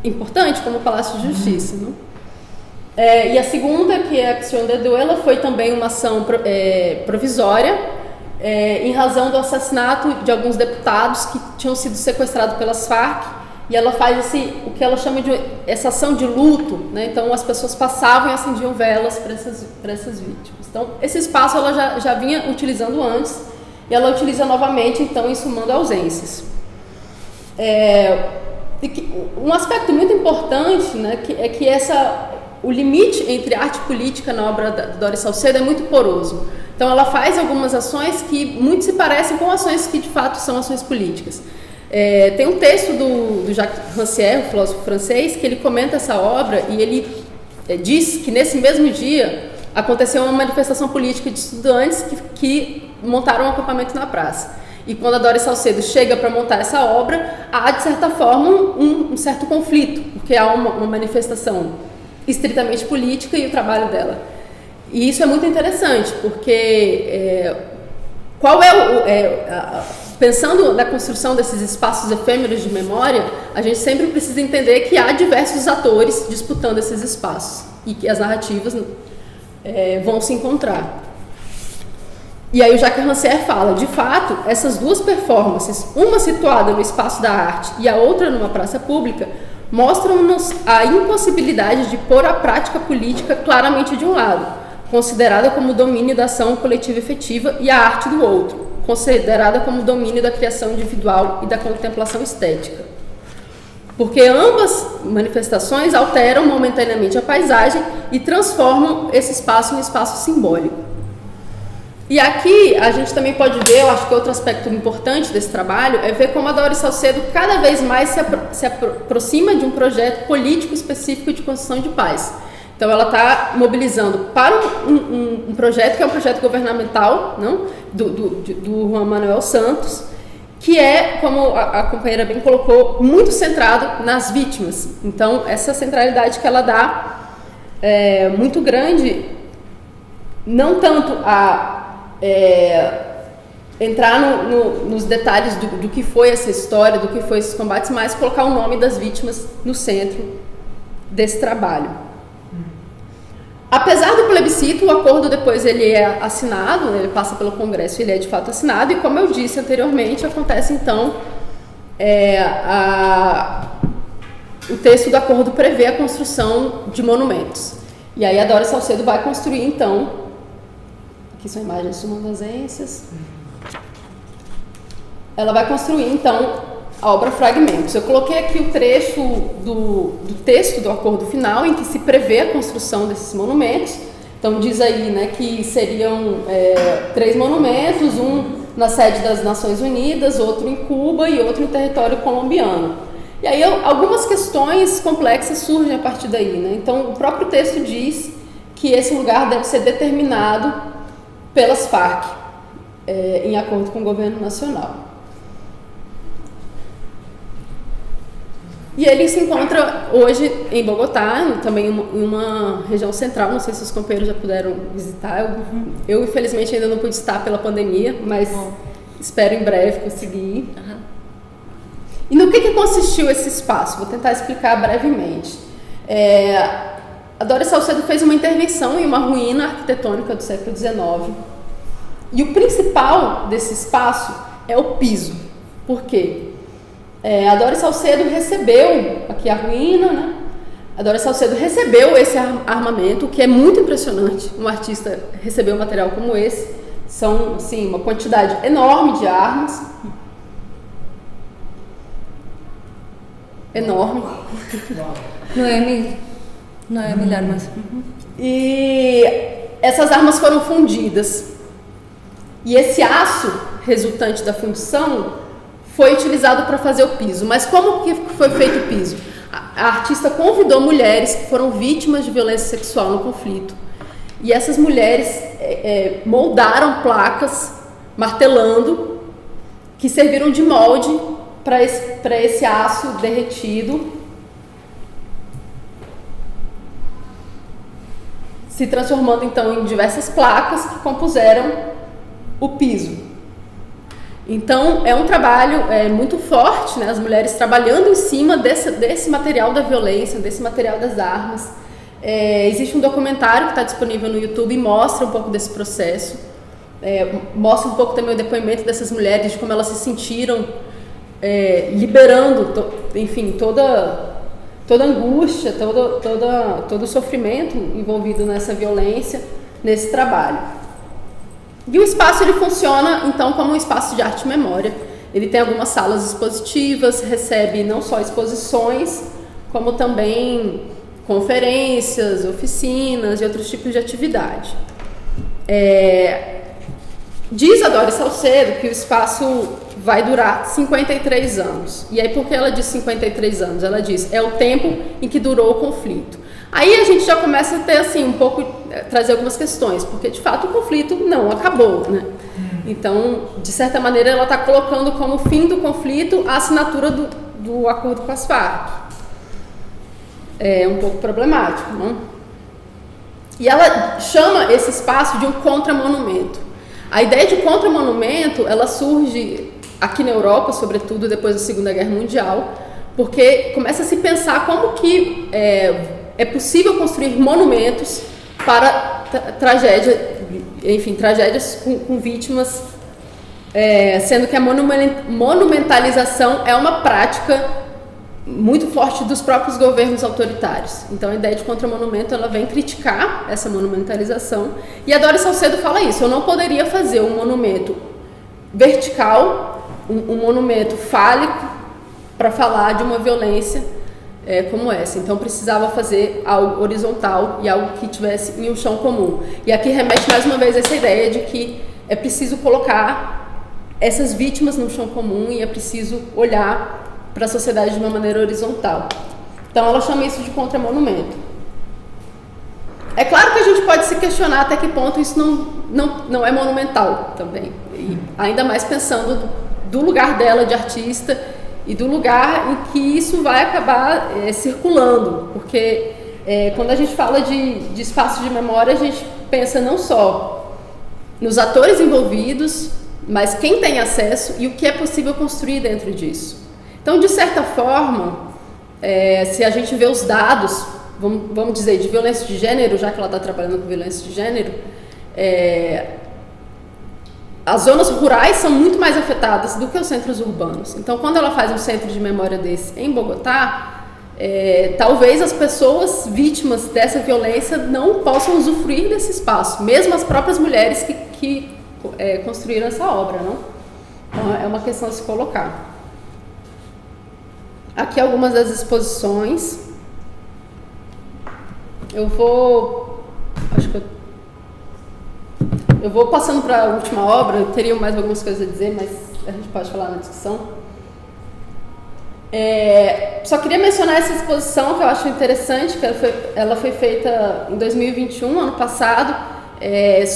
Speaker 4: importante, como o Palácio de Justiça, né? E a segunda, que é a Action de Deux, ela foi também uma ação provisória, em razão do assassinato de alguns deputados que tinham sido sequestrados pelas Farc, e ela faz o que ela chama de essa ação de luto, né? Então as pessoas passavam e acendiam velas para essas vítimas. Então esse espaço ela já vinha utilizando antes, e ela utiliza novamente então em Sumando Ausências. Um aspecto muito importante, né, é que o limite entre arte e política na obra da Doris Salcedo é muito poroso. Então ela faz algumas ações que muito se parecem com ações que de fato são ações políticas. Tem um texto do Jacques Rancière, o filósofo francês, que ele comenta essa obra e ele diz que nesse mesmo dia aconteceu uma manifestação política de estudantes que montaram um acampamento na praça. E quando a Doris Salcedo chega para montar essa obra, há de certa forma um certo conflito, porque há uma manifestação estritamente política e o trabalho dela. E isso é muito interessante, porque pensando na construção desses espaços efêmeros de memória, a gente sempre precisa entender que há diversos atores disputando esses espaços e que as narrativas vão se encontrar. E aí o Jacques Rancière fala, de fato, essas duas performances, uma situada no espaço da arte e a outra numa praça pública, mostram-nos a impossibilidade de pôr a prática política claramente de um lado, considerada como domínio da ação coletiva efetiva, e a arte do outro, considerada como domínio da criação individual e da contemplação estética. Porque ambas manifestações alteram momentaneamente a paisagem e transformam esse espaço em um espaço simbólico. E aqui a gente também pode ver, eu acho que outro aspecto importante desse trabalho é ver como a Doris Salcedo cada vez mais se aproxima de um projeto político específico de construção de paz. Então ela está mobilizando para um projeto que é um projeto governamental, não? do Juan Manuel Santos, que é, como a companheira bem colocou, muito centrado nas vítimas. Então, essa centralidade que ela dá é muito grande, não tanto a entrar nos detalhes do que foi essa história, do que foi esses combates, mas colocar o nome das vítimas no centro desse trabalho. Apesar do plebiscito, o acordo depois ele é assinado, ele passa pelo Congresso, ele é de fato assinado, e como eu disse anteriormente, acontece então, o texto do acordo prevê a construção de monumentos. E aí a Dora Salcedo vai construir então, aqui são imagens sumandanzenses, ela vai construir então a obra Fragmentos. Eu coloquei aqui o trecho do texto do acordo final, em que se prevê a construção desses monumentos. Então diz aí, né, que seriam 3 monumentos, um na sede das Nações Unidas, outro em Cuba e outro em território colombiano. E aí algumas questões complexas surgem a partir daí, né? Então o próprio texto diz que esse lugar deve ser determinado pelas Farc, em acordo com o governo nacional. E ele se encontra hoje em Bogotá, também em uma região central, não sei se os companheiros já puderam visitar, eu infelizmente ainda não pude estar pela pandemia, mas espero em breve conseguir. E no que consistiu esse espaço? Vou tentar explicar brevemente. A Dora Salcedo fez uma intervenção em uma ruína arquitetônica do século XIX, e o principal desse espaço é o piso. Por quê? A Dora Salcedo recebeu, aqui a ruína, né? A Dora Salcedo recebeu esse armamento, que é muito impressionante, um artista receber um material como esse. São, assim, uma quantidade enorme de armas. Enorme.
Speaker 3: 9.000 armas.
Speaker 4: E essas armas foram fundidas. E esse aço resultante da fundição foi utilizado para fazer o piso. Mas como que foi feito o piso? A artista convidou mulheres que foram vítimas de violência sexual no conflito. E essas mulheres moldaram placas, martelando, que serviram de molde para esse aço derretido, se transformando então em diversas placas que compuseram o piso. Então, é um trabalho muito forte, né? As mulheres trabalhando em cima desse material da violência, desse material das armas. Existe um documentário que está disponível no YouTube e mostra um pouco desse processo. Mostra um pouco também o depoimento dessas mulheres, de como elas se sentiram liberando, enfim, toda angústia, todo o sofrimento envolvido nessa violência, nesse trabalho. E o espaço ele funciona então como um espaço de arte e memória. Ele tem algumas salas expositivas, recebe não só exposições, como também conferências, oficinas e outros tipos de atividade. Diz a Dora Salcedo que o espaço vai durar 53 anos. E aí por que ela diz 53 anos? Ela diz, é o tempo em que durou o conflito. Aí a gente já começa a ter assim um pouco, trazer algumas questões, porque de fato o conflito não acabou, né? Então, de certa maneira, ela está colocando como fim do conflito a assinatura do acordo com as Farc. É um pouco problemático, não? E ela chama esse espaço de um contramonumento. A ideia de contramonumento, ela surge aqui na Europa, sobretudo depois da Segunda Guerra Mundial, porque começa a se pensar como que é possível construir monumentos para tragédias com vítimas, sendo que a monumentalização é uma prática muito forte dos próprios governos autoritários. Então a ideia de contramonumento, ela vem criticar essa monumentalização, e a Dora Salcedo fala isso: eu não poderia fazer um monumento vertical, um monumento fálico, para falar de uma violência como essa. Então precisava fazer algo horizontal e algo que tivesse em um chão comum. E aqui remete mais uma vez essa ideia de que é preciso colocar essas vítimas no chão comum e é preciso olhar para a sociedade de uma maneira horizontal. Então ela chama isso de contramonumento. É claro que a gente pode se questionar até que ponto isso não é monumental também, e ainda mais pensando do lugar dela de artista e do lugar em que isso vai acabar circulando, porque quando a gente fala de espaço de memória, a gente pensa não só nos atores envolvidos, mas quem tem acesso e o que é possível construir dentro disso. Então, de certa forma, se a gente vê os dados, vamos dizer, de violência de gênero, já que ela está trabalhando com violência de gênero, as zonas rurais são muito mais afetadas do que os centros urbanos. Então, quando ela faz um centro de memória desse em Bogotá, talvez as pessoas vítimas dessa violência não possam usufruir desse espaço, mesmo as próprias mulheres que construíram essa obra, não? Então, é uma questão a se colocar. Aqui algumas das exposições. Eu vou passando para a última obra. Eu teria mais algumas coisas a dizer, mas a gente pode falar na discussão. Só queria mencionar essa exposição que eu acho interessante, que ela foi feita em 2021, ano passado,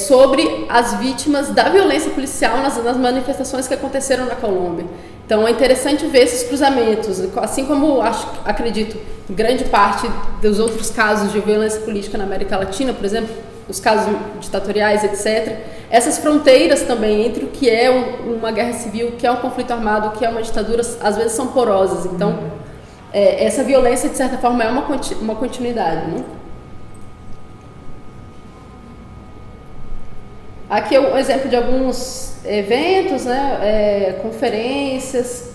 Speaker 4: sobre as vítimas da violência policial nas manifestações que aconteceram na Colômbia. Então é interessante ver esses cruzamentos, assim como acredito grande parte dos outros casos de violência política na América Latina, por exemplo, os casos ditatoriais, etc. Essas fronteiras também entre o que é uma guerra civil, o que é um conflito armado, o que é uma ditadura, às vezes são porosas. Então essa violência, de certa forma, é uma continuidade, né? Aqui é um exemplo de alguns eventos, né, conferências.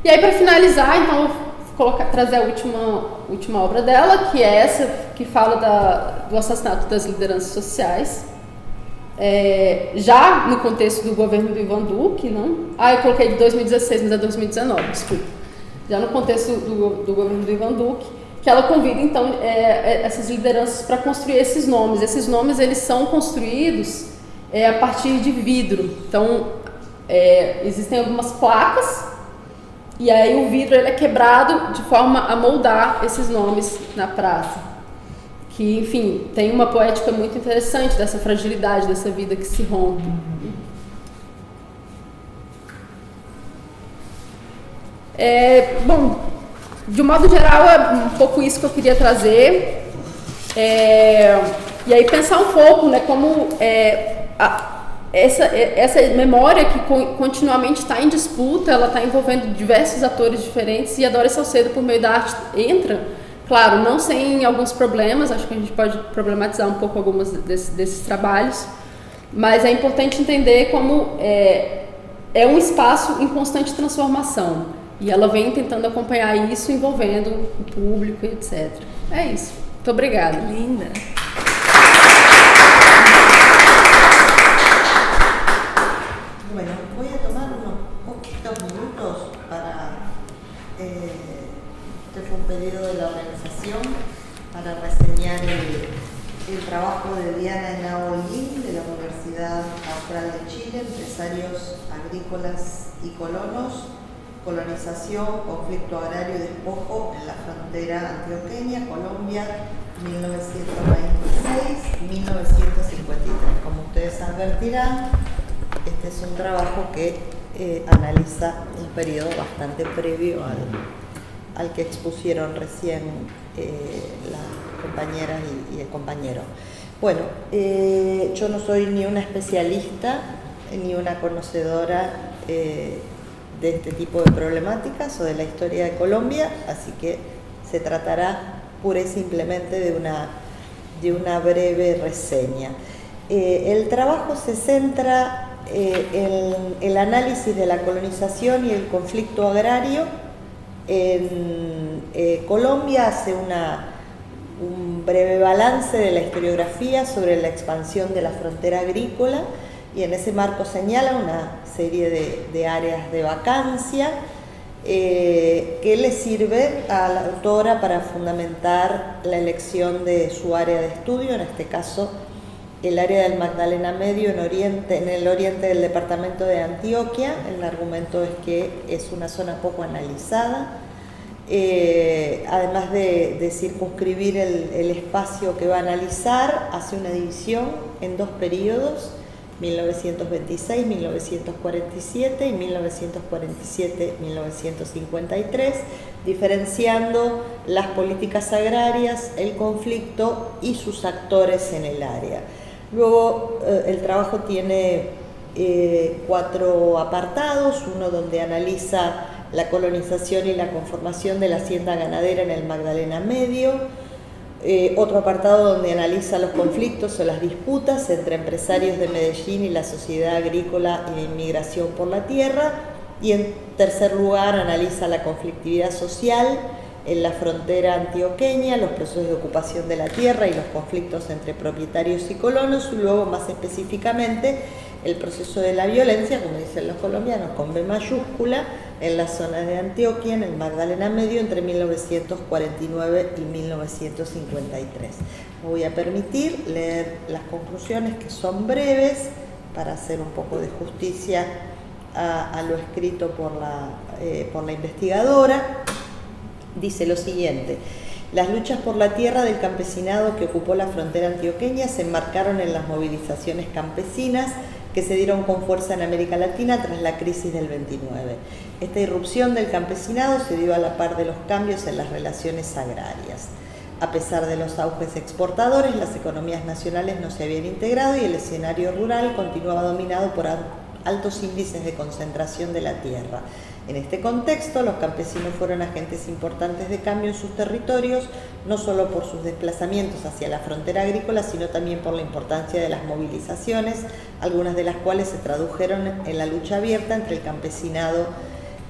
Speaker 4: E aí, para finalizar, então, eu vou trazer a última obra dela, que é essa que fala do assassinato das lideranças sociais. Já no contexto do governo do Ivan Duque, não? Eu coloquei de 2016, mas é 2019, desculpa. Já no contexto do governo do Ivan Duque, que ela convida, então, essas lideranças para construir esses nomes. Esses nomes, eles são construídos a partir de vidro. Então, existem algumas placas e aí o vidro ele é quebrado de forma a moldar esses nomes na praça. Que, enfim, tem uma poética muito interessante dessa fragilidade, dessa vida que se rompe. Bom, de um modo geral, é um pouco isso que eu queria trazer. E aí pensar um pouco, né, como essa memória que continuamente está em disputa, ela está envolvendo diversos atores diferentes, e a Dora Salcedo, por meio da arte, entra, claro, não sem alguns problemas. Acho que a gente pode problematizar um pouco alguns desses trabalhos, mas é importante entender como é um espaço em constante transformação, e ela vem tentando acompanhar isso, envolvendo o público, etc. É isso. Muito obrigada.
Speaker 1: Linda. Bueno, voy a tomar unos poquitos minutos para, este fue un pedido de la organización, para reseñar el trabajo de Diana Henao Olguín, de la Universidad Austral de Chile, Empresarios Agrícolas y Colonos, Colonización, Conflicto Agrario y Despojo en la Frontera Antioqueña, Colombia, 1926-1953. Como ustedes advertirán, este es un trabajo que analiza un periodo bastante previo al que expusieron recién las compañeras y el compañero. Bueno, yo no soy ni una especialista ni una conocedora de este tipo de problemáticas o de la historia de Colombia, así que se tratará pura y simplemente de una breve reseña. El trabajo se centra en el análisis de la colonización y el conflicto agrario. En Colombia hace un breve balance de la historiografía sobre la expansión de la frontera agrícola, y en ese marco señala una serie de áreas de vacancia que le sirve a la autora para fundamentar la elección de su área de estudio, en este caso el área del Magdalena Medio en el oriente del departamento de Antioquia. El argumento es que es una zona poco analizada, además de circunscribir el espacio que va a analizar, hace una división en dos periodos, 1926, 1947 y 1947, 1953, diferenciando las políticas agrarias, el conflicto y sus actores en el área. Luego el trabajo tiene 4 apartados, uno donde analiza la colonización y la conformación de la hacienda ganadera en el Magdalena Medio, otro apartado donde analiza los conflictos o las disputas entre empresarios de Medellín y la sociedad agrícola y la inmigración por la tierra, y en tercer lugar analiza la conflictividad social en la frontera antioqueña, los procesos de ocupación de la tierra y los conflictos entre propietarios y colonos, y luego más específicamente el proceso de la violencia, como dicen los colombianos, con B mayúscula, en la zona de Antioquia, en el Magdalena Medio, entre 1949 y 1953. Me voy a permitir leer las conclusiones, que son breves, para hacer un poco de justicia a lo escrito por la investigadora. Dice lo siguiente: las luchas por la tierra del campesinado que ocupó la frontera antioqueña se enmarcaron en las movilizaciones campesinas que se dieron con fuerza en América Latina tras la crisis del 29. Esta irrupción del campesinado se dio a la par de los cambios en las relaciones agrarias. A pesar de los auges exportadores, las economías nacionales no se habían integrado y el escenario rural continuaba dominado por altos índices de concentración de la tierra. En este contexto, los campesinos fueron agentes importantes de cambio en sus territorios, no solo por sus desplazamientos hacia la frontera agrícola, sino también por la importancia de las movilizaciones, algunas de las cuales se tradujeron en la lucha abierta entre el campesinado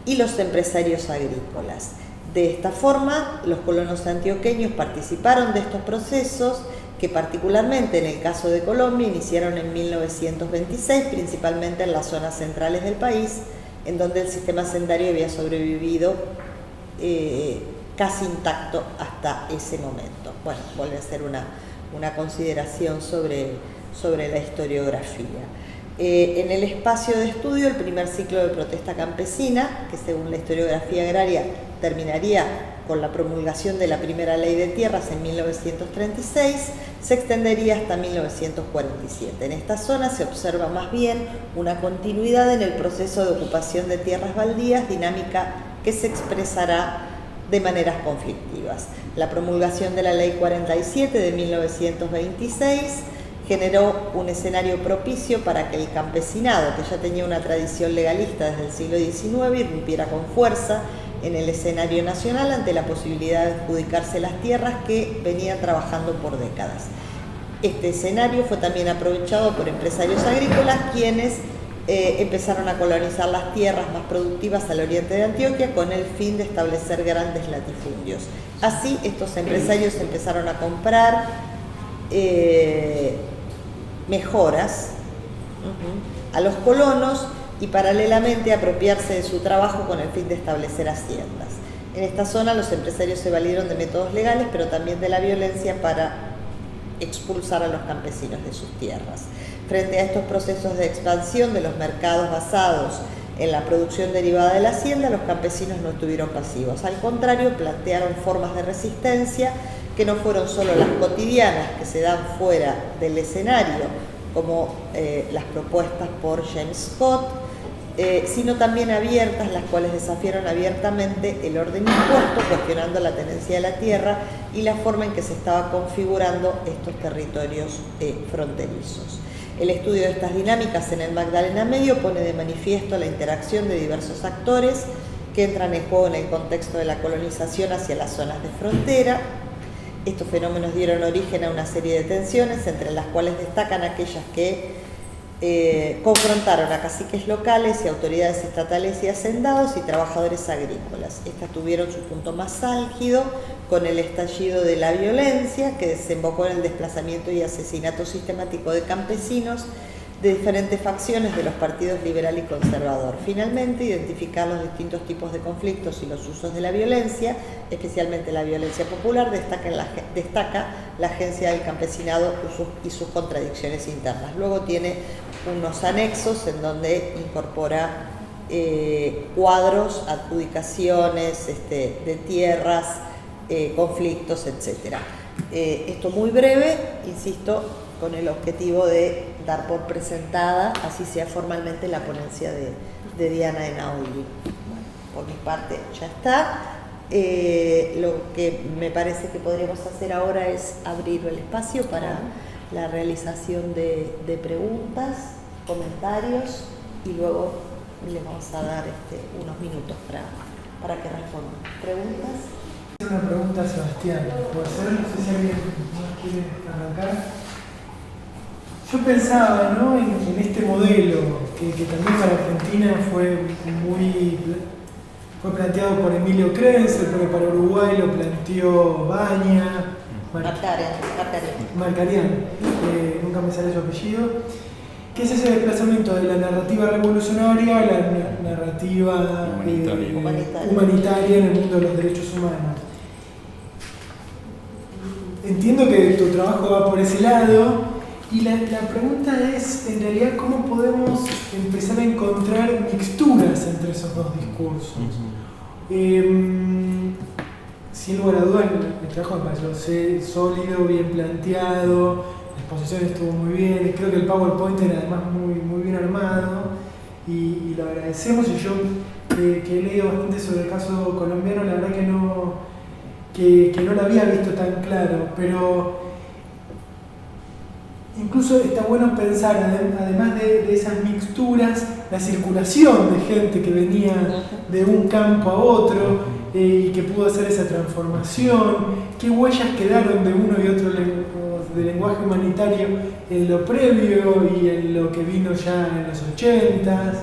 Speaker 1: y los empresarios agrícolas. De esta forma, los colonos antioqueños participaron de estos procesos, que particularmente en el caso de Colombia iniciaron en 1926, principalmente en las zonas centrales del país, en donde el sistema hacendario había sobrevivido casi intacto hasta ese momento. Bueno, vuelve a ser una consideración sobre la historiografía. En el espacio de estudio, el primer ciclo de protesta campesina, que según la historiografía agraria terminaría con la promulgación de la primera ley de tierras en 1936, se extendería hasta 1947. En esta zona se observa más bien una continuidad en el proceso de ocupación de tierras baldías, dinámica que se expresará de maneras conflictivas. La promulgación de la Ley 47 de 1926 generó un escenario propicio para que el campesinado, que ya tenía una tradición legalista desde el siglo XIX, irrumpiera con fuerza en el escenario nacional ante la posibilidad de adjudicarse las tierras que venían trabajando por décadas. Este escenario fue también aprovechado por empresarios agrícolas, quienes empezaron a colonizar las tierras más productivas al oriente de Antioquia con el fin de establecer grandes latifundios. Así, estos empresarios empezaron a comprar mejoras a los colonos y paralelamente apropiarse de su trabajo con el fin de establecer haciendas. En esta zona los empresarios se valieron de métodos legales, pero también de la violencia para expulsar a los campesinos de sus tierras. Frente a estos procesos de expansión de los mercados basados en la producción derivada de la hacienda, los campesinos no estuvieron pasivos. Al contrario, plantearon formas de resistencia que no fueron solo las cotidianas que se dan fuera del escenario, como las propuestas por James Scott, sino también abiertas, las cuales desafiaron abiertamente el orden impuesto, cuestionando la tenencia de la tierra y la forma en que se estaba configurando estos territorios fronterizos. El estudio de estas dinámicas en el Magdalena Medio pone de manifiesto la interacción de diversos actores que entran en juego en el contexto de la colonización hacia las zonas de frontera. Estos fenómenos dieron origen a una serie de tensiones, entre las cuales destacan aquellas que confrontaron a caciques locales y autoridades estatales y hacendados y trabajadores agrícolas. Estas tuvieron su punto más álgido con el estallido de la violencia, que desembocó en el desplazamiento y asesinato sistemático de campesinos de diferentes facciones de los partidos liberal y conservador. Finalmente, identificar los distintos tipos de conflictos y los usos de la violencia, especialmente la violencia popular, destaca la agencia del campesinado y sus contradicciones internas. Luego tiene unos anexos en donde incorpora cuadros, adjudicaciones de tierras, conflictos, etc. Esto muy breve, insisto, con el objetivo de dar por presentada, así sea formalmente, la ponencia de Diana Enaudi. Bueno, por mi parte ya está. Lo que me parece que podríamos hacer ahora es abrir el espacio para la realización de preguntas, comentarios, y luego les vamos a dar unos minutos para que respondan. ¿Preguntas?
Speaker 5: Una pregunta a Sebastián. ¿Puedo hacer? No sé si alguien más quiere arrancar. Yo pensaba, ¿no?, en este modelo que también para Argentina fue planteado por Emilio Krenzel, pero para Uruguay lo planteó Baña, Marcarián, nunca me sale su apellido, que es ese desplazamiento de la narrativa revolucionaria a la narrativa humanitaria en el mundo de los derechos humanos. Entiendo que tu trabajo va por ese lado, y la pregunta es, en realidad, ¿cómo podemos empezar a encontrar mixturas entre esos dos discursos? Sin lugar a dudas, el trabajo me pareció sólido, bien planteado, la exposición estuvo muy bien, creo que el PowerPoint era además muy bien armado, y lo agradecemos. Y yo, que he leído bastante sobre el caso colombiano, la verdad que no lo había visto tan claro, pero incluso está bueno pensar, además de esas mixturas, la circulación de gente que venía de un campo a otro y que pudo hacer esa transformación, qué huellas quedaron de uno y otro de lenguaje humanitario en lo previo y en lo que vino ya en los 80s.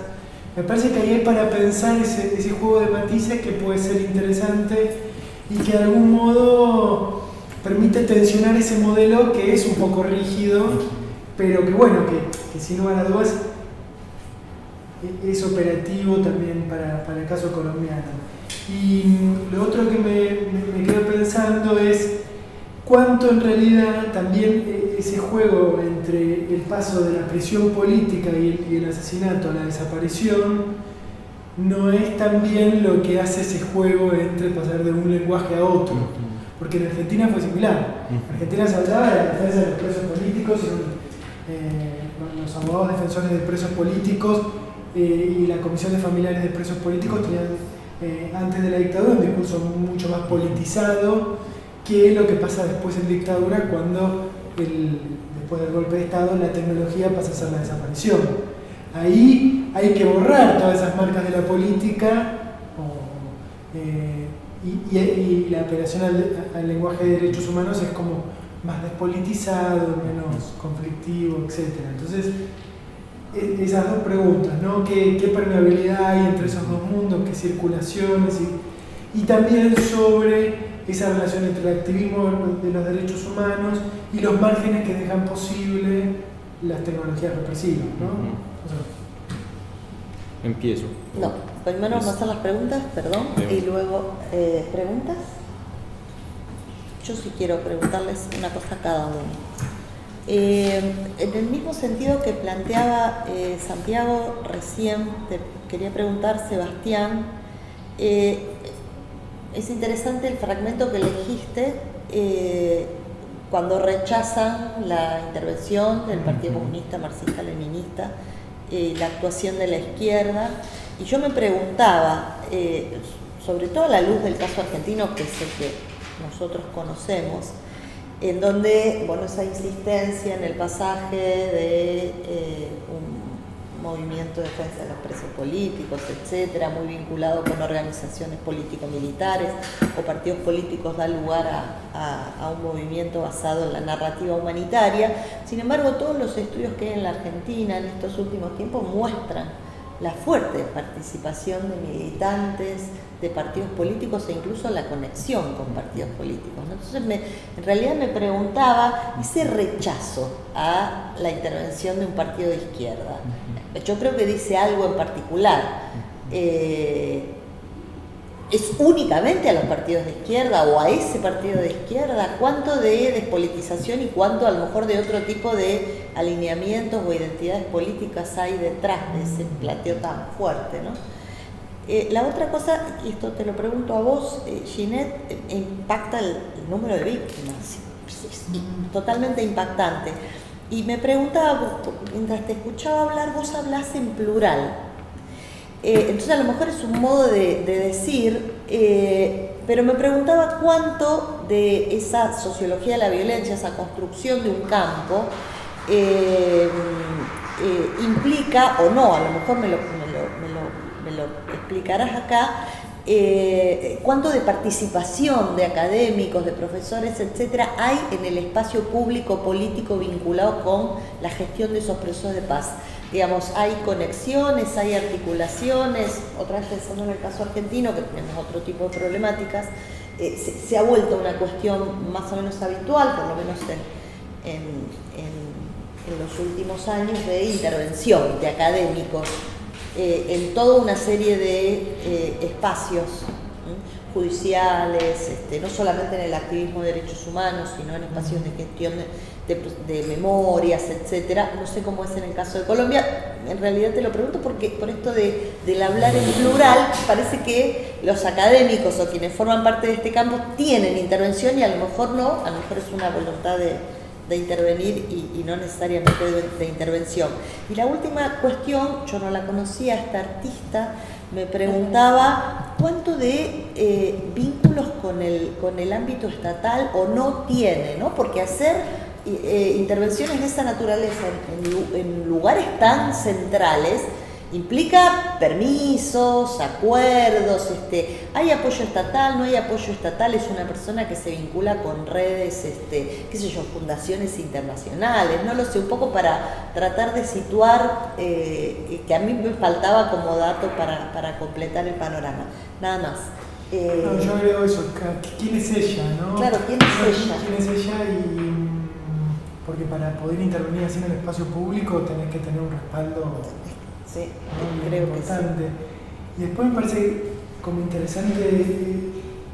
Speaker 5: Me parece que ahí hay para pensar ese juego de matices que puede ser interesante y que de algún modo permite tensionar ese modelo que es un poco rígido, pero que bueno, que sin lugar a dudas es operativo también para el caso colombiano. Y lo otro que me quedo pensando es cuánto en realidad también ese juego entre el paso de la prisión política y el asesinato a la desaparición no es también lo que hace ese juego entre pasar de un lenguaje a otro. Porque en Argentina fue similar. En Argentina se hablaba de la defensa de los presos políticos, los abogados defensores de presos políticos y la Comisión de Familiares de Presos Políticos tenían antes de la dictadura un discurso mucho más politizado que lo que pasa después en dictadura, cuando después del golpe de Estado la tecnología pasa a ser la desaparición. Ahí hay que borrar todas esas marcas de la política y la apelación al lenguaje de derechos humanos es como más despolitizado, menos conflictivo, etc. Entonces, esas dos preguntas, ¿no? ¿Qué permeabilidad hay entre esos dos mundos? ¿Qué circulaciones? Y también sobre esa relación entre el activismo de los derechos humanos y los márgenes que dejan posible las tecnologías represivas, ¿no?
Speaker 2: Empiezo.
Speaker 1: No, primero vamos a hacer las preguntas, perdón, y luego preguntas. Yo sí quiero preguntarles una cosa a cada uno. En el mismo sentido que planteaba Santiago recién, te quería preguntar, Sebastián, es interesante el fragmento que elegiste cuando rechazan la intervención del Partido Comunista Marxista-Leninista, la actuación de la izquierda, y yo me preguntaba, sobre todo a la luz del caso argentino, que es el que nosotros conocemos, en donde, bueno, esa insistencia en el pasaje de un movimiento de defensa de los presos políticos, etcétera, muy vinculado con organizaciones político-militares o partidos políticos, da lugar a un movimiento basado en la narrativa humanitaria. Sin embargo, todos los estudios que hay en la Argentina en estos últimos tiempos muestran la fuerte participación de militantes de partidos políticos e incluso la conexión con partidos políticos, ¿no? Entonces, en realidad me preguntaba ese rechazo a la intervención de un partido de izquierda. Yo creo que dice algo en particular. ¿Es únicamente a los partidos de izquierda o a ese partido de izquierda? ¿Cuánto de despolitización y cuánto a lo mejor de otro tipo de alineamientos o identidades políticas hay detrás de ese planteo tan fuerte, ¿no? La otra cosa, y esto te lo pregunto a vos, Ginette, impacta el número de víctimas, es totalmente impactante. Y me preguntaba, mientras te escuchaba hablar, vos hablás en plural. Entonces a lo mejor es un modo de decir, pero me preguntaba cuánto de esa sociología de la violencia, esa construcción de un campo, implica, o no, a lo mejor me lo explicarás acá, cuánto de participación de académicos, de profesores, etcétera, hay en el espacio público político vinculado con la gestión de esos procesos de paz. Digamos, hay conexiones, hay articulaciones, otra vez pensando en el caso argentino, que tenemos otro tipo de problemáticas, se ha vuelto una cuestión más o menos habitual, por lo menos en los últimos años, de intervención de académicos en toda una serie de espacios judiciales, no solamente en el activismo de derechos humanos, sino en espacios de gestión de memorias, etcétera. No sé cómo es en el caso de Colombia. En realidad te lo pregunto porque por esto del hablar en plural, parece que los académicos o quienes forman parte de este campo tienen intervención y a lo mejor no, a lo mejor es una voluntad de intervenir y no necesariamente de intervención. Y la última cuestión, yo no la conocía, esta artista me preguntaba cuánto de vínculos con el ámbito estatal o no tiene, ¿no? Porque hacer intervenciones de esa naturaleza en lugares tan centrales implica permisos, acuerdos, hay apoyo estatal, no hay apoyo estatal, es una persona que se vincula con redes, qué sé yo, fundaciones internacionales, no lo sé, un poco para tratar de situar, que a mí me faltaba como dato para completar el panorama, nada más.
Speaker 5: No, yo agrego eso, ¿quién es ella, no?
Speaker 1: Claro, ¿quién es ella?
Speaker 5: ¿Quién es ella? Porque para poder intervenir así en el espacio público tenés que tener un respaldo.
Speaker 1: Sí,
Speaker 5: muy
Speaker 1: creo
Speaker 5: importante.
Speaker 1: que sí.
Speaker 5: Y después me parece como interesante,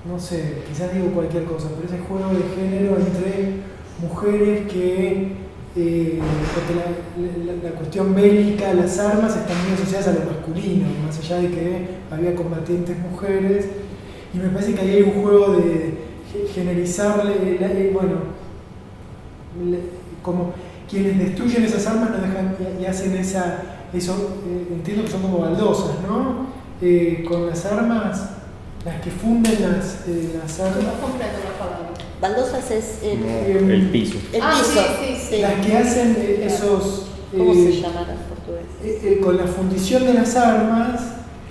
Speaker 5: no sé, quizás digo cualquier cosa, pero ese juego de género entre mujeres que, porque la cuestión bélica, las armas están muy asociadas a lo masculino, más allá de que había combatientes mujeres, y me parece que ahí hay un juego de generalizarle, como quienes destruyen esas armas no dejan y hacen eso, entiendo que son como baldosas, ¿no? Con las armas, las que funden las armas.
Speaker 4: No comprendo la palabra.
Speaker 1: Baldosas es
Speaker 2: el piso.
Speaker 1: el piso.
Speaker 4: Sí.
Speaker 5: Las que hacen esos.
Speaker 1: ¿Cómo se llamará en portugués?
Speaker 5: Con la fundición de las armas,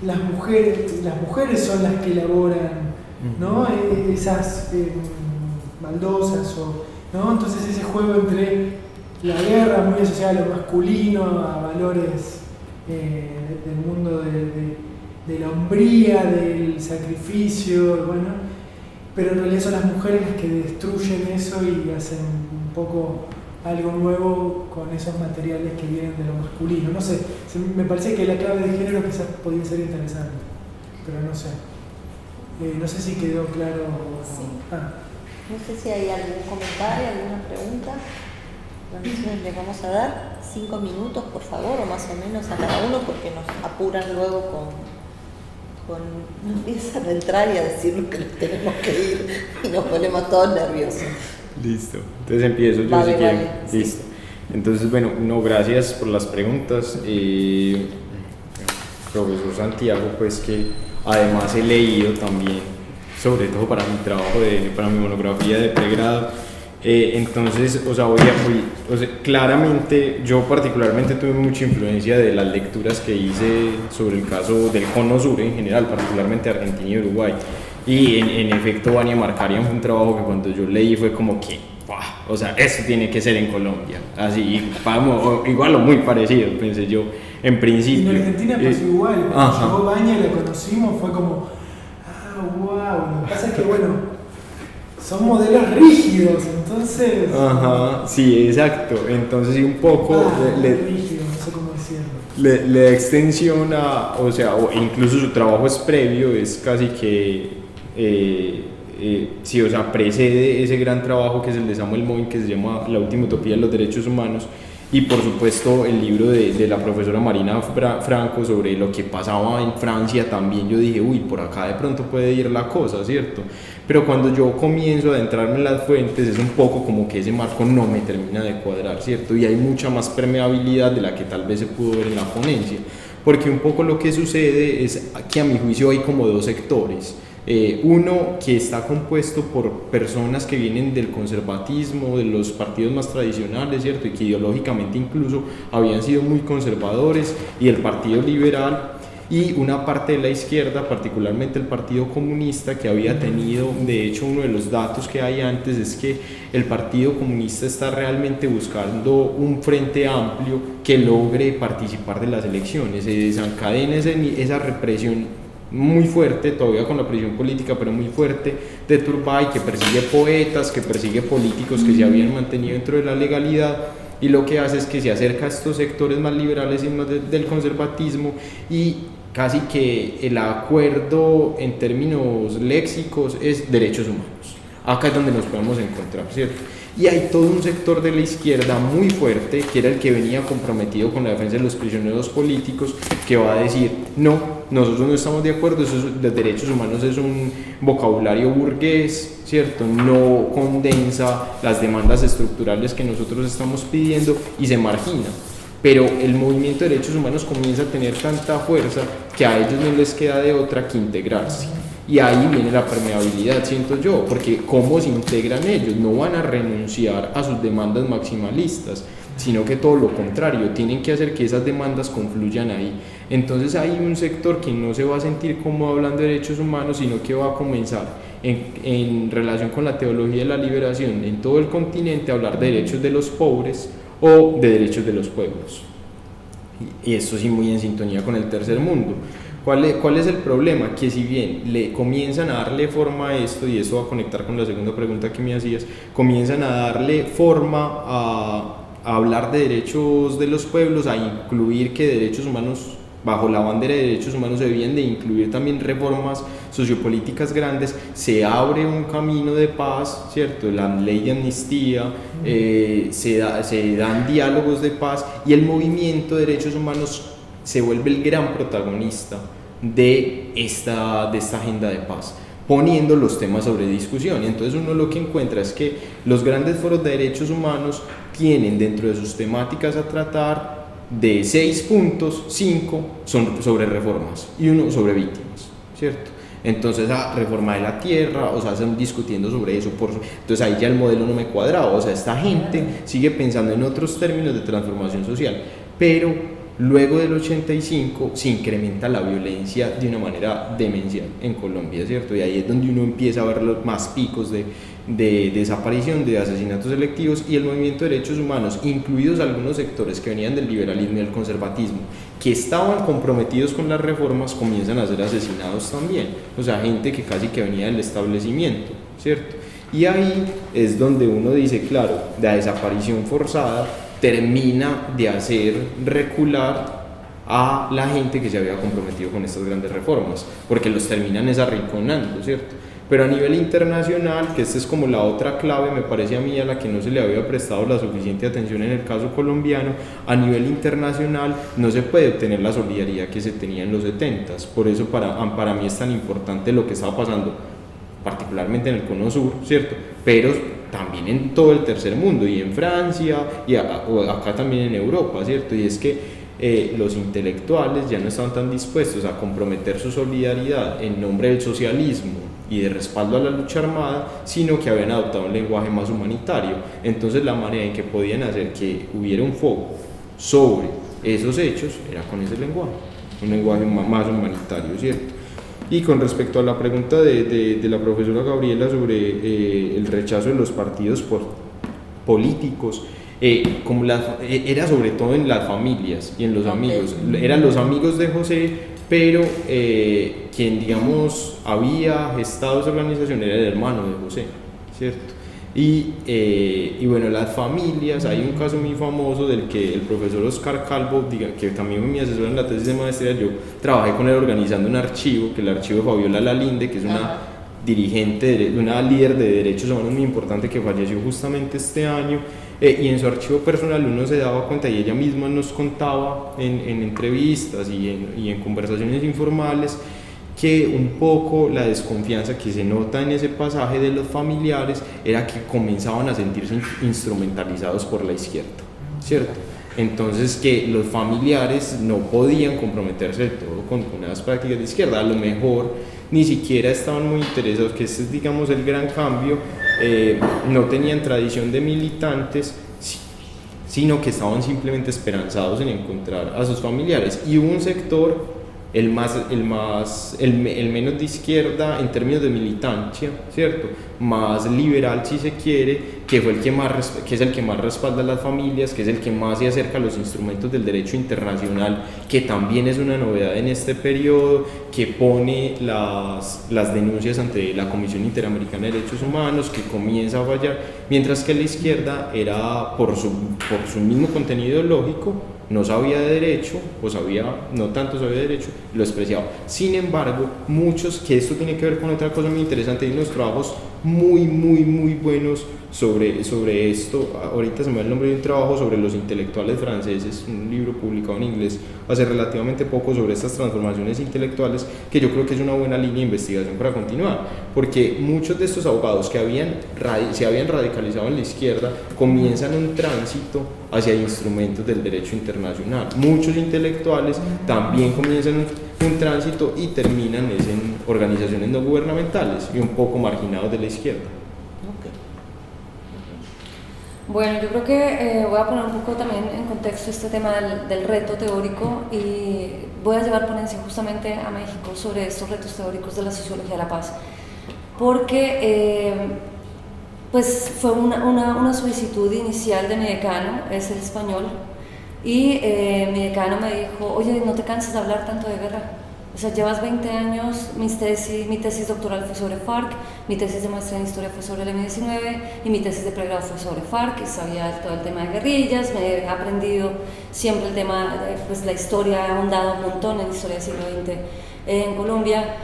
Speaker 5: las mujeres son las que elaboran, ¿no? Esas baldosas, ¿no? Entonces ese juego entre la guerra muy asociada a lo masculino, a valores del mundo de la hombría, del sacrificio, bueno, pero en realidad son las mujeres las que destruyen eso y hacen un poco algo nuevo con esos materiales que vienen de lo masculino. No sé, me parece que la clave de género quizás podría ser interesante, pero no sé. No sé si quedó claro.
Speaker 1: Sí. No sé si hay algún comentario, alguna pregunta. Entonces le vamos a dar 5 minutos, por favor, o más o menos a cada uno, porque nos apuran luego nos empiezan a entrar y a decirnos que nos tenemos que ir y nos ponemos todos nerviosos.
Speaker 2: Listo, entonces empiezo yo
Speaker 1: vale,
Speaker 2: si quieren.
Speaker 1: vale,
Speaker 2: Listo.
Speaker 1: sí.
Speaker 2: Entonces, bueno, no, gracias por las preguntas. Profesor Santiago, pues que además he leído también, sobre todo para mi trabajo, para mi monografía de pregrado. Entonces, claramente yo particularmente tuve mucha influencia de las lecturas que hice sobre el caso del Cono Sur en general, particularmente Argentina y Uruguay. Y en efecto, Vania Markarian fue un trabajo que cuando yo leí fue como que, o sea, esto tiene que ser en Colombia. Así, igual o muy parecido, pensé yo en principio.
Speaker 5: En Argentina pasó igual, cuando llegó Vania y la conocimos fue como, wow. Lo que pasa es que, bueno, son modelos rígidos, entonces.
Speaker 2: Ajá, sí, exacto. Entonces, un poco.
Speaker 5: Rígido, no sé cómo decirlo.
Speaker 2: Le da extensión o incluso su trabajo es previo, es casi que. Sí, precede ese gran trabajo que es el de Samuel Moyn, que se llama La última utopía de los derechos humanos. y por supuesto el libro de la profesora Marina Franco sobre lo que pasaba en Francia también. Yo dije, uy, por acá de pronto puede ir la cosa, ¿cierto? Pero cuando yo comienzo a adentrarme en las fuentes es un poco como que ese marco no me termina de cuadrar, ¿cierto? Y hay mucha más permeabilidad de la que tal vez se pudo ver en la ponencia, porque un poco lo que sucede es que a mi juicio hay como dos sectores. Uno que está compuesto por personas que vienen del conservatismo, de los partidos más tradicionales, ¿cierto? Y que ideológicamente incluso habían sido muy conservadores, y el Partido Liberal, y una parte de la izquierda, particularmente el Partido Comunista, que había tenido, de hecho uno de los datos que hay antes es que el Partido Comunista está realmente buscando un frente amplio que logre participar de las elecciones, se desencadena esa represión muy fuerte, todavía con la presión política, pero muy fuerte, de Turbay, que persigue poetas, que persigue políticos que se habían mantenido dentro de la legalidad, y lo que hace es que se acerca a estos sectores más liberales y más del conservatismo, y casi que el acuerdo en términos léxicos es derechos humanos. Acá es donde nos podemos encontrar, ¿cierto? Y hay todo un sector de la izquierda muy fuerte, que era el que venía comprometido con la defensa de los prisioneros políticos, que va a decir, no, nosotros no estamos de acuerdo, los derechos humanos es un vocabulario burgués, ¿cierto? No condensa las demandas estructurales que nosotros estamos pidiendo y se margina. Pero el movimiento de derechos humanos comienza a tener tanta fuerza que a ellos no les queda de otra que integrarse. Y ahí viene la permeabilidad, siento yo, porque ¿cómo se integran ellos? No van a renunciar a sus demandas maximalistas, sino que todo lo contrario, tienen que hacer que esas demandas confluyan ahí. Entonces hay un sector que no se va a sentir como hablando de derechos humanos, sino que va a comenzar en relación con la teología de la liberación en todo el continente a hablar de derechos de los pobres o de derechos de los pueblos. Y esto sí muy en sintonía con el tercer mundo. ¿Cuál es el problema? Que si bien le comienzan a darle forma a esto, y esto va a conectar con la segunda pregunta que me hacías, comienzan a darle forma a hablar de derechos de los pueblos, a incluir que derechos humanos, bajo la bandera de derechos humanos se debían de incluir también reformas sociopolíticas grandes, se abre un camino de paz, ¿cierto? La ley de amnistía, se dan diálogos de paz, y el movimiento de derechos humanos se vuelve el gran protagonista de esta agenda de paz, poniendo los temas sobre discusión. Y entonces uno lo que encuentra es que los grandes foros de derechos humanos tienen dentro de sus temáticas a tratar de 6 puntos, 5 son sobre reformas y 1 sobre víctimas, ¿cierto? Entonces, reforma de la tierra, o sea, están discutiendo sobre eso, entonces ahí ya el modelo no me cuadraba, o sea, esta gente sigue pensando en otros términos de transformación social, pero luego del 85 se incrementa la violencia de una manera demencial en Colombia, ¿cierto? Y ahí es donde uno empieza a ver los más picos de desaparición, de asesinatos selectivos, y el movimiento de derechos humanos, incluidos algunos sectores que venían del liberalismo y del conservatismo, que estaban comprometidos con las reformas, comienzan a ser asesinados también. O sea, gente que casi que venía del establecimiento, ¿cierto? Y ahí es donde uno dice, claro, la desaparición forzada termina de hacer recular a la gente que se había comprometido con estas grandes reformas, porque los terminan arrinconando, ¿cierto? Pero a nivel internacional, que esta es como la otra clave, me parece a mí, a la que no se le había prestado la suficiente atención en el caso colombiano, a nivel internacional no se puede obtener la solidaridad que se tenía en los 70s. Por eso para mí es tan importante lo que estaba pasando, particularmente en el Cono Sur, ¿cierto? Pero también en todo el tercer mundo, y en Francia, y acá también en Europa, ¿cierto? Y es que los intelectuales ya no estaban tan dispuestos a comprometer su solidaridad en nombre del socialismo y de respaldo a la lucha armada, sino que habían adoptado un lenguaje más humanitario. Entonces la manera en que podían hacer que hubiera un foco sobre esos hechos era con ese lenguaje, un lenguaje más humanitario, ¿cierto? Y con respecto a la pregunta de la profesora Gabriela sobre el rechazo de los partidos políticos, era sobre todo en las familias y en los amigos. Eran los amigos de José, pero quien, digamos, había gestado esa organización era el hermano de José, ¿cierto? Y bueno, las familias, hay un caso muy famoso del que el profesor Oscar Calvo, que también fue mi asesor en la tesis de maestría, yo trabajé con él organizando un archivo, que es el archivo de Fabiola Lalinde, que es una dirigente, una líder de derechos humanos muy importante que falleció justamente este año, y en su archivo personal uno se daba cuenta, y ella misma nos contaba en entrevistas y en conversaciones informales, que un poco la desconfianza que se nota en ese pasaje de los familiares era que comenzaban a sentirse instrumentalizados por la izquierda, ¿cierto? Entonces que los familiares no podían comprometerse del todo con unas prácticas de izquierda, a lo mejor ni siquiera estaban muy interesados, que este es digamos el gran cambio, no tenían tradición de militantes, sino que estaban simplemente esperanzados en encontrar a sus familiares, y hubo un sector, el menos de izquierda en términos de militancia, ¿cierto? Más liberal si se quiere, que fue que es el que más respalda a las familias, que es el que más se acerca a los instrumentos del derecho internacional, que también es una novedad en este periodo, que pone las denuncias ante la Comisión Interamericana de Derechos Humanos, que comienza a fallar, mientras que la izquierda era, por su mismo contenido ideológico, no sabía de derecho, no tanto sabía de derecho, lo despreciaba. Sin embargo, muchos, que esto tiene que ver con otra cosa muy interesante, hay unos trabajos muy buenos sobre esto. Ahorita se me va el nombre de un trabajo sobre los intelectuales franceses, un libro publicado en inglés hace relativamente poco sobre estas transformaciones intelectuales, que yo creo que es una buena línea de investigación para continuar, porque muchos de estos abogados que se habían radicalizado en la izquierda comienzan un tránsito hacia instrumentos del derecho internacional. Muchos intelectuales también comienzan un tránsito y terminan en organizaciones no gubernamentales y un poco marginados de la izquierda.
Speaker 3: Bueno, yo creo que voy a poner un poco también en contexto este tema del reto teórico, y voy a llevar ponencia justamente a México sobre estos retos teóricos de la sociología de la paz, porque pues fue una solicitud inicial de mi decano, es el español, y mi decano me dijo: oye, no te canses de hablar tanto de guerra. O sea, llevas 20 años, mi tesis doctoral fue sobre FARC, mi tesis de maestría en historia fue sobre el M-19 y mi tesis de pregrado fue sobre FARC, y sabía todo el tema de guerrillas, me he aprendido siempre el tema, pues la historia, he ahondado un montón en la historia del siglo XX en Colombia,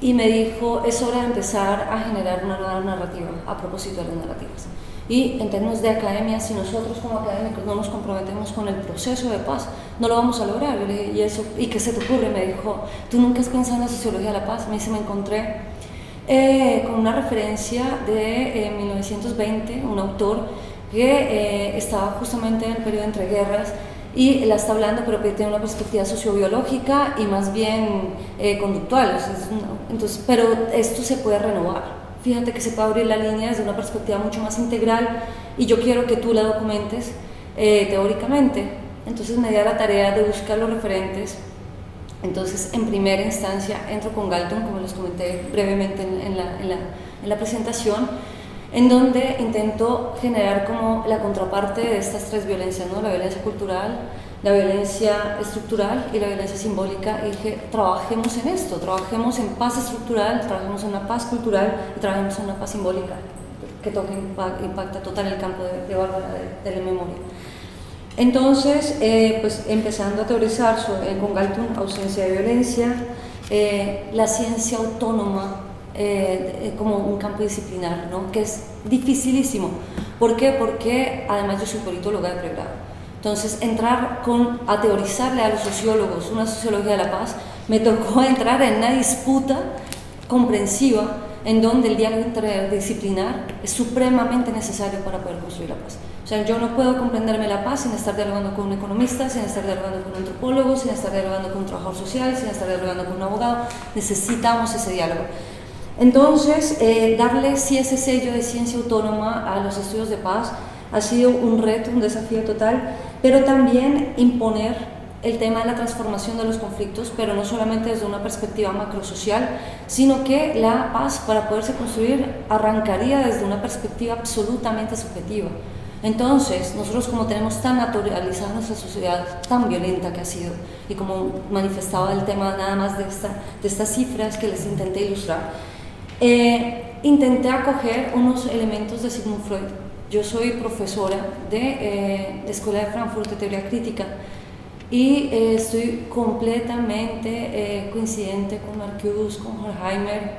Speaker 3: y me dijo: es hora de empezar a generar una nueva narrativa a propósito de las narrativas. Y en términos de academia, si nosotros como académicos no nos comprometemos con el proceso de paz, no lo vamos a lograr. Yo le dije: ¿y qué se te ocurre? Me dijo: ¿tú nunca has pensado en la sociología de la paz? Me dice: me encontré con una referencia de 1920, un autor que estaba justamente en el periodo entre guerras, y la está hablando, pero que tiene una perspectiva sociobiológica y más bien conductual. Entonces, pero esto se puede renovar. Fíjate que se puede abrir la línea desde una perspectiva mucho más integral, y yo quiero que tú la documentes teóricamente. Entonces me di a la tarea de buscar los referentes. Entonces, en primera instancia entro con Galton, como les comenté brevemente en la presentación, en donde intento generar como la contraparte de estas tres violencias, ¿no? La violencia cultural, la violencia estructural y la violencia simbólica, y dije: trabajemos en esto, trabajemos en paz estructural, trabajemos en una paz cultural y trabajemos en una paz simbólica que toque, impacta total el campo de Bárbara de la memoria. Entonces, pues empezando a teorizar con Galton ausencia de violencia, la ciencia autónoma como un campo disciplinar, ¿no? Que es dificilísimo. ¿Por qué? Porque además yo soy politóloga de pregrado. Entonces, entrar a teorizarle a los sociólogos una sociología de la paz, me tocó entrar en una disputa comprensiva en donde el diálogo interdisciplinar es supremamente necesario para poder construir la paz. O sea, yo no puedo comprenderme la paz sin estar dialogando con un economista, sin estar dialogando con un antropólogo, sin estar dialogando con un trabajador social, sin estar dialogando con un abogado. Necesitamos ese diálogo. Entonces, darle ese sello de ciencia autónoma a los estudios de paz ha sido un reto, un desafío total, pero también imponer el tema de la transformación de los conflictos, pero no solamente desde una perspectiva macrosocial, sino que la paz, para poderse construir, arrancaría desde una perspectiva absolutamente subjetiva. Entonces, nosotros, como tenemos tan naturalizada nuestra sociedad tan violenta que ha sido, y como manifestaba el tema nada más de estas cifras que les intenté ilustrar, intenté acoger unos elementos de Sigmund Freud. Yo soy profesora de Escuela de Frankfurt de Teoría Crítica, y estoy completamente coincidente con Marcuse, con Horkheimer,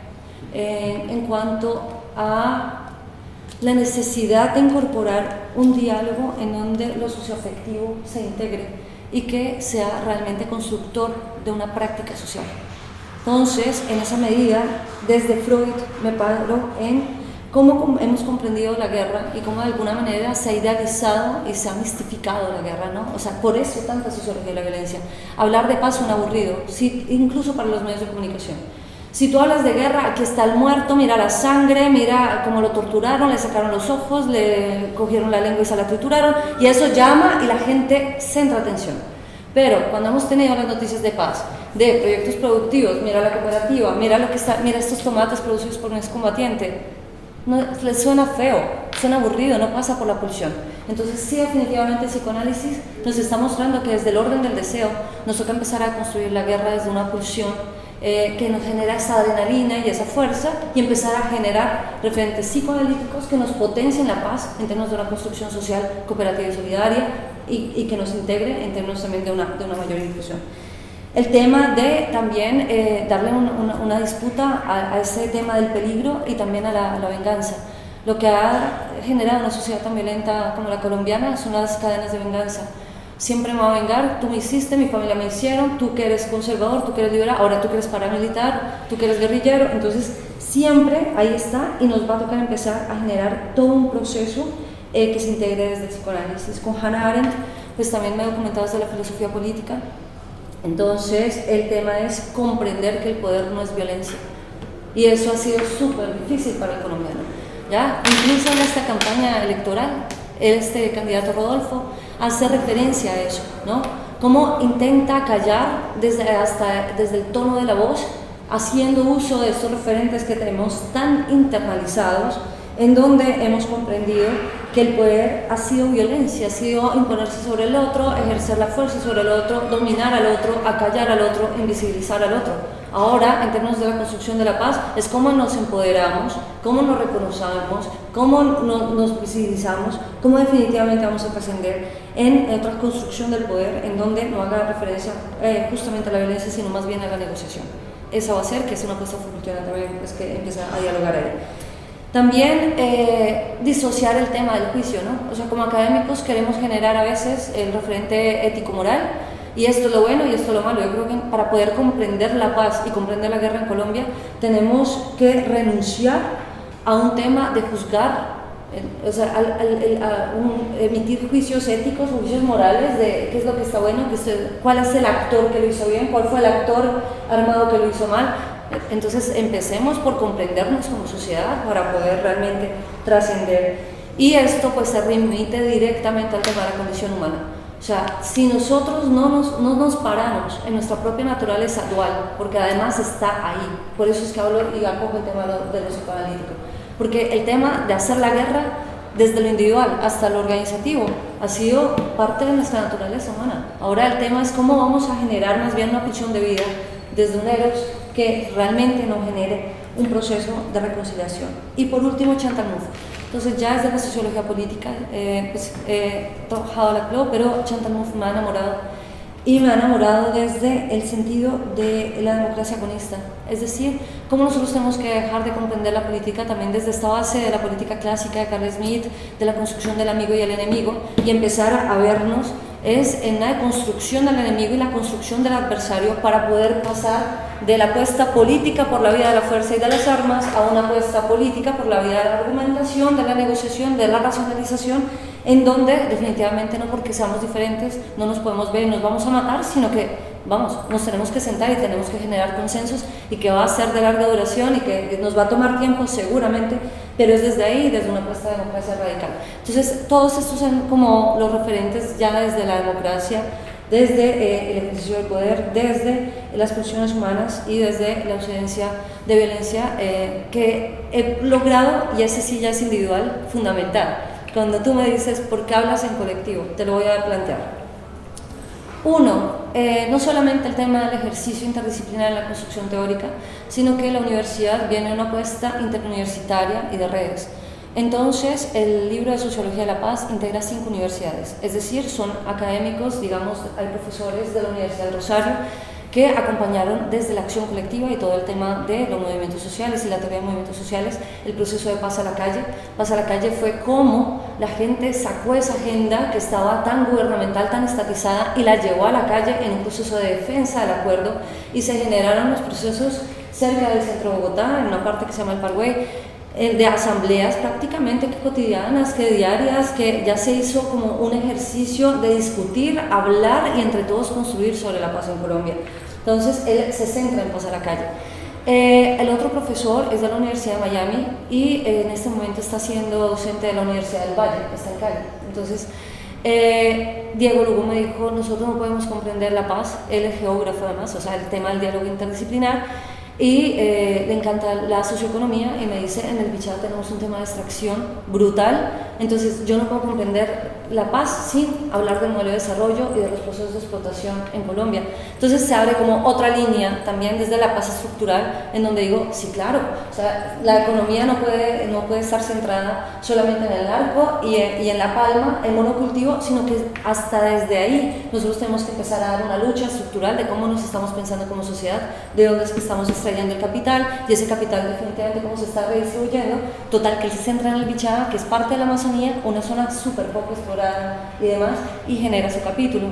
Speaker 3: en cuanto a la necesidad de incorporar un diálogo en donde lo socioafectivo se integre y que sea realmente constructor de una práctica social. Entonces, en esa medida, desde Freud me paro en cómo hemos comprendido la guerra y cómo de alguna manera se ha idealizado y se ha mistificado la guerra, ¿no? O sea, por eso tanta sociología de la violencia. Hablar de paz es un aburrido, sí, incluso para los medios de comunicación. Si tú hablas de guerra, aquí está el muerto, mira la sangre, mira cómo lo torturaron, le sacaron los ojos, le cogieron la lengua y se la trituraron, y eso llama y la gente centra atención. Pero cuando hemos tenido las noticias de paz, de proyectos productivos, mira la cooperativa, mira estos tomates producidos por un excombatiente, no, les suena feo, suena aburrido, no pasa por la pulsión. Entonces sí, definitivamente el psicoanálisis nos está mostrando que desde el orden del deseo nos toca empezar a construir la guerra desde una pulsión que nos genera esa adrenalina y esa fuerza, y empezar a generar referentes psicoanalíticos que nos potencien la paz en términos de una construcción social cooperativa y solidaria, y que nos integre en términos también de una mayor inclusión. El tema de también darle una disputa a ese tema del peligro y también a la venganza. Lo que ha generado una sociedad tan violenta como la colombiana son las cadenas de venganza. Siempre me va a vengar, tú me hiciste, mi familia me hicieron, tú que eres conservador, tú que eres liberal, ahora tú que eres paramilitar, tú que eres guerrillero. Entonces siempre ahí está, y nos va a tocar empezar a generar todo un proceso que se integre desde el psicoanálisis. Con Hannah Arendt pues también me he documentado desde la filosofía política. Entonces el tema es comprender que el poder no es violencia, y eso ha sido súper difícil para el colombiano, ¿ya? Incluso en esta campaña electoral este candidato Rodolfo hace referencia a eso, ¿no? Cómo intenta callar desde el tono de la voz, haciendo uso de estos referentes que tenemos tan internalizados, en donde hemos comprendido que el poder ha sido violencia, ha sido imponerse sobre el otro, ejercer la fuerza sobre el otro, dominar al otro, acallar al otro, invisibilizar al otro. Ahora, en términos de la construcción de la paz, es cómo nos empoderamos, cómo nos reconocemos, cómo nos visibilizamos, cómo definitivamente vamos a trascender en otra construcción del poder, en donde no haga referencia justamente a la violencia, sino más bien a la negociación. Esa va a ser, que es una apuesta futura también, pues, que empieza a dialogar ahí. También disociar el tema del juicio, ¿no? O sea, como académicos queremos generar a veces el referente ético-moral, y esto es lo bueno y esto es lo malo. Yo creo que para poder comprender la paz y comprender la guerra en Colombia tenemos que renunciar a un tema de juzgar, o sea, emitir juicios éticos o juicios morales de qué es lo que está bueno, cuál es el actor que lo hizo bien, cuál fue el actor armado que lo hizo mal. Entonces empecemos por comprendernos como sociedad para poder realmente trascender, y esto pues se remite directamente al tema de la condición humana. O sea, si nosotros no nos paramos en nuestra propia naturaleza dual, porque además está ahí, por eso es que hablo y acojo el tema de lo psicoanalítico, porque el tema de hacer la guerra desde lo individual hasta lo organizativo ha sido parte de nuestra naturaleza humana. Ahora el tema es cómo vamos a generar más bien una pulsión de vida desde un eros que realmente nos genere un proceso de reconciliación. Y por último, Chantal Mouffe. Entonces, ya desde la sociología política pues, he trabajado la CLO, pero Chantal Mouffe me ha enamorado, y me ha enamorado desde el sentido de la democracia agonista, es decir, cómo nosotros tenemos que dejar de comprender la política también desde esta base de la política clásica de Carl Smith, de la construcción del amigo y el enemigo, y empezar a vernos es en la construcción del enemigo y la construcción del adversario, para poder pasar de la apuesta política por la vía de la fuerza y de las armas a una apuesta política por la vía de la argumentación, de la negociación, de la racionalización, en donde definitivamente no porque seamos diferentes no nos podemos ver y nos vamos a matar, sino que nos tenemos que sentar y tenemos que generar consensos, y que va a ser de larga duración y que nos va a tomar tiempo seguramente, pero es desde ahí, desde una apuesta de democracia radical. Entonces todos estos son como los referentes ya desde la democracia, desde el ejercicio del poder, desde las pulsiones humanas y desde la ausencia de violencia que he logrado, y ese sí ya es individual, fundamental. Cuando tú me dices ¿por qué hablas en colectivo? Te lo voy a plantear. Uno, no solamente el tema del ejercicio interdisciplinar en la construcción teórica, sino que la universidad viene a una apuesta interuniversitaria y de redes. Entonces, el libro de Sociología de la Paz integra 5 universidades, es decir, son académicos, digamos, hay profesores de la Universidad de Rosario que acompañaron desde la acción colectiva y todo el tema de los movimientos sociales y la teoría de movimientos sociales, el proceso de Paz a la Calle. Paz a la Calle fue cómo la gente sacó esa agenda que estaba tan gubernamental, tan estatizada, y la llevó a la calle en un proceso de defensa del acuerdo, y se generaron los procesos cerca del centro de Bogotá, en una parte que se llama el Parkway, de asambleas prácticamente que cotidianas, que diarias, que ya se hizo como un ejercicio de discutir, hablar y entre todos construir sobre la paz en Colombia. Entonces él se centra en Paz a la Calle. El otro profesor es de la Universidad de Miami y en este momento está siendo docente de la Universidad del Valle, está en Cali. Entonces Diego Lugo me dijo, nosotros no podemos comprender la paz, él es geógrafo además, o sea, el tema del diálogo interdisciplinar, y le encanta la socioeconomía, y me dice, en el Bichada tenemos un tema de extracción brutal, entonces yo no puedo comprender la paz sin hablar del modelo de desarrollo y de los procesos de explotación en Colombia. Entonces se abre como otra línea también desde la paz estructural, en donde digo, sí, claro, o sea, la economía no puede estar centrada solamente en el narco y en la palma, en monocultivo, sino que hasta desde ahí nosotros tenemos que empezar a dar una lucha estructural de cómo nos estamos pensando como sociedad, de dónde es que estamos extrayendo el capital, y ese capital definitivamente cómo se está redistribuyendo. Total, que él se centra en el Bichada, que es parte de la Amazonía, una zona súper poco explorada y demás, y genera su capítulo.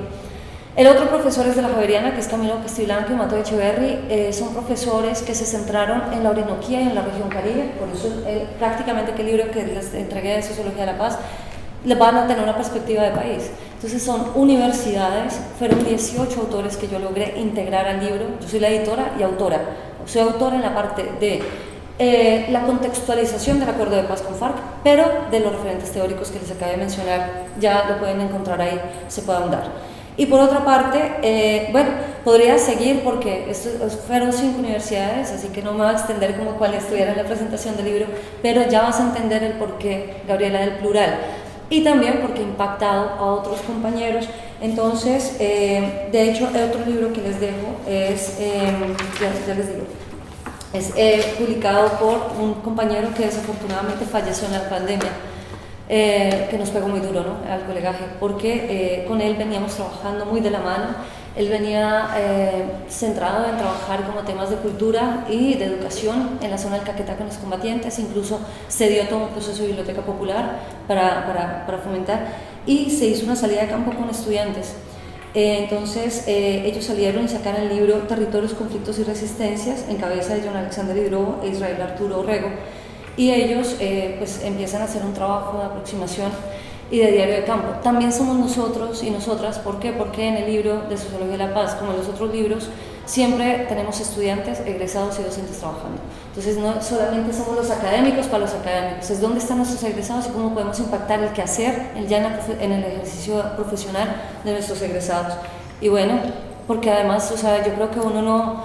Speaker 3: El otro profesor es de la Javeriana, que es Camilo Castilblanco y Mato Echeverry. Son profesores que se centraron en la Orinoquía y en la región Caribe, por eso prácticamente que el libro que les entregué de Sociología de la Paz les van a tener una perspectiva de país. Entonces son universidades, fueron 18 autores que yo logré integrar al libro. Yo soy la editora y autora. Soy autora en la parte de la contextualización del acuerdo de paz con FARC, pero de los referentes teóricos que les acabé de mencionar, ya lo pueden encontrar ahí, se puede ahondar. Y por otra parte, bueno, podría seguir porque fueron 5 universidades, así que no me voy a extender como cuál estuviera en la presentación del libro, pero ya vas a entender el porqué, Gabriela, del plural. Y también porque he impactado a otros compañeros. Entonces, de hecho, el otro libro que les dejo es, ya les digo, es publicado por un compañero que desafortunadamente falleció en la pandemia, que nos pegó muy duro, ¿no?, al colegaje, porque con él veníamos trabajando muy de la mano. Él venía centrado en trabajar como temas de cultura y de educación en la zona del Caquetá con los combatientes, incluso se dio todo un proceso de biblioteca popular para fomentar, y se hizo una salida de campo con estudiantes. Entonces ellos salieron y sacaron el libro Territorios, Conflictos y Resistencias, en cabeza de John Alexander Hidrobo e Israel Arturo Orrego, y ellos pues empiezan a hacer un trabajo de aproximación y de diario de campo. También somos nosotros y nosotras. ¿Por qué? Porque en el libro de Sociología de la Paz, como en los otros libros, siempre tenemos estudiantes, egresados y docentes trabajando. Entonces no solamente somos los académicos para los académicos, es dónde están nuestros egresados y cómo podemos impactar el quehacer ya en el ejercicio profesional de nuestros egresados. Y bueno, porque además, o sea, yo creo que uno no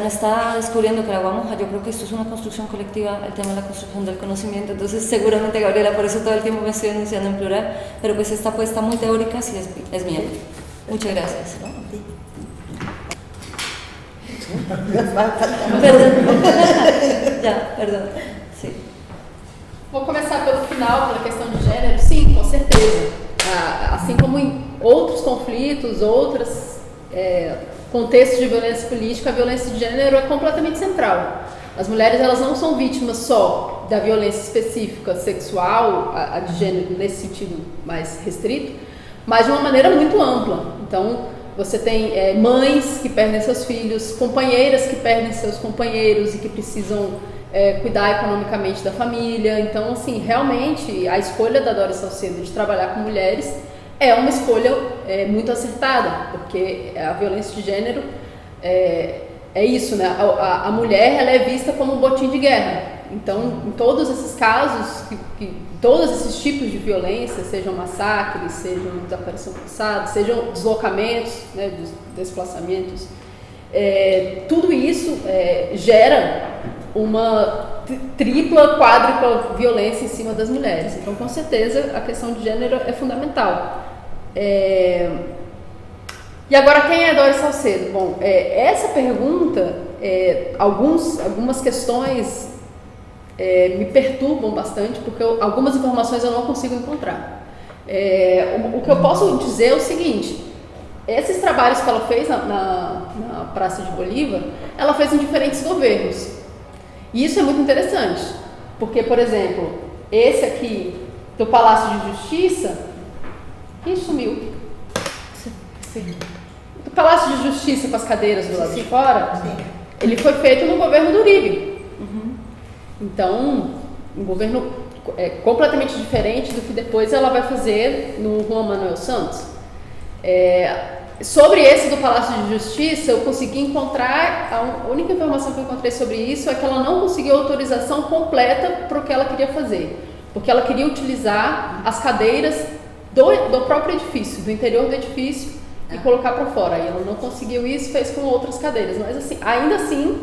Speaker 3: está descubriendo que la agua moja. Yo creo que esto es una construcción colectiva, el tema de la construcción del conocimiento. Entonces seguramente, Gabriela, por eso todo el tiempo me estoy enunciando en plural, pero pues esta apuesta muy teórica sí es mía. Muchas gracias. Perdón. Já, perdão. Sim.
Speaker 4: Vou começar pelo final, pela questão de gênero. Sim, com certeza. Assim como em outros conflitos, outros contextos de violência política, a violência de gênero é completamente central. As mulheres, elas não são vítimas só da violência específica sexual, a de gênero nesse sentido mais restrito, mas de uma maneira muito ampla. Então, você tem mães que perdem seus filhos, companheiras que perdem seus companheiros e que precisam cuidar economicamente da família. Então, assim, realmente, a escolha da Doris Salcedo de trabalhar com mulheres é uma escolha muito acertada, porque a violência de gênero é isso, né? A mulher, ela é vista como um botim de guerra. Então, em todos esses casos, todos esses tipos de violência, sejam massacres, sejam desaparição forçada, sejam deslocamentos, né, desplaçamentos, tudo isso gera uma tripla, quádrupla violência em cima das mulheres. Então, com certeza, a questão de gênero é fundamental. E agora, quem é Doris Salcedo? Bom, essa pergunta, algumas questões me perturbam bastante, porque algumas informações eu não consigo encontrar. O que eu posso dizer é o seguinte: esses trabalhos que ela fez na Praça de Bolívar, ela fez em diferentes governos. E isso é muito interessante, porque, por exemplo, esse aqui do Palácio de Justiça, sumiu. Do Palácio de Justiça com as cadeiras do lado de fora, ele foi feito no governo do Uribe. Então, um governo completamente diferente do que depois ela vai fazer no Juan Manuel Santos. Sobre esse do Palácio de Justiça, eu consegui encontrar, a única informação que eu encontrei sobre isso é que ela não conseguiu autorização completa para o que ela queria fazer, porque ela queria utilizar as cadeiras do próprio edifício, do interior do edifício, e colocar para fora. E ela não conseguiu isso, fez com outras cadeiras, mas assim, ainda assim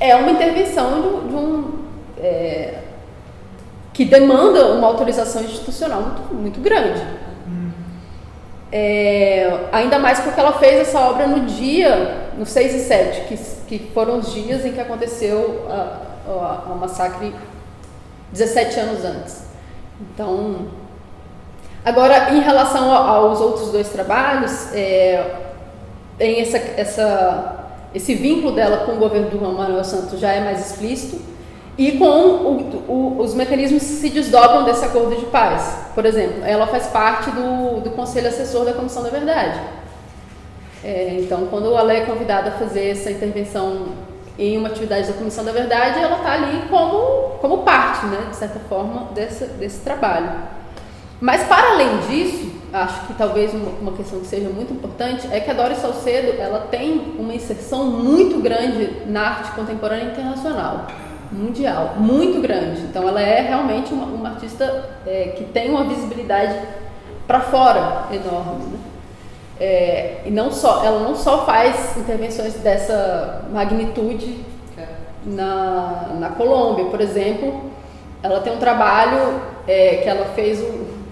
Speaker 4: é uma intervenção que demanda uma autorização institucional muito grande. Ainda mais porque ela fez essa obra no 6 e 7, que foram os dias em que aconteceu o massacre 17 anos antes. Então, agora, em relação aos outros dois trabalhos, tem esse vínculo dela com o governo do Juan Manuel Santos já é mais explícito, e com os mecanismos que se desdobram desse acordo de paz. Por exemplo, ela faz parte do Conselho Assessor da Comissão da Verdade. Então, quando ela é convidada a fazer essa intervenção em uma atividade da Comissão da Verdade, ela está ali como parte, né, de certa forma, desse trabalho. Mas, para além disso, acho que talvez uma questão que seja muito importante é que a Doris Salcedo ela tem uma inserção muito grande na arte contemporânea internacional, mundial, muito grande. Então, ela é realmente uma artista que tem uma visibilidade para fora enorme, né? E ela não só faz intervenções dessa magnitude na Colômbia, por exemplo. Ela tem um trabalho que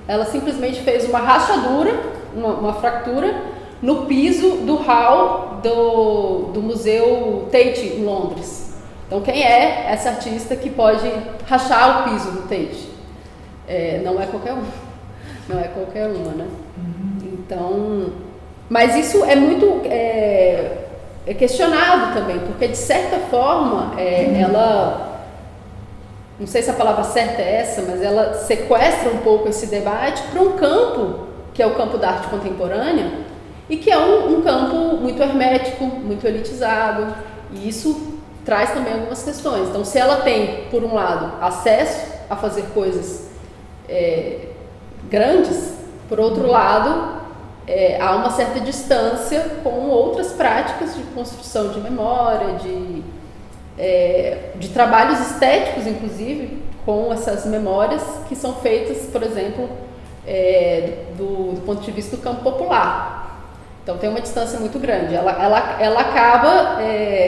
Speaker 4: ela simplesmente fez uma rachadura, uma fratura no piso do hall do Museu Tate em Londres. Então, quem é essa artista que pode rachar o piso do Tate? Não é qualquer uma, né? Então, mas isso é muito questionado também, porque de certa forma ela, não sei se a palavra certa é essa, mas ela sequestra um pouco esse debate para um campo que é o campo da arte contemporânea e que é um campo muito hermético, muito elitizado, e isso traz também algumas questões. Então, se ela tem, por um lado, acesso a fazer coisas grandes, por outro lado, há uma certa distância com outras práticas de construção de memória, de trabalhos estéticos, inclusive, com essas memórias que são feitas, por exemplo, do ponto de vista do campo popular. Então, tem uma distância muito grande. Ela acaba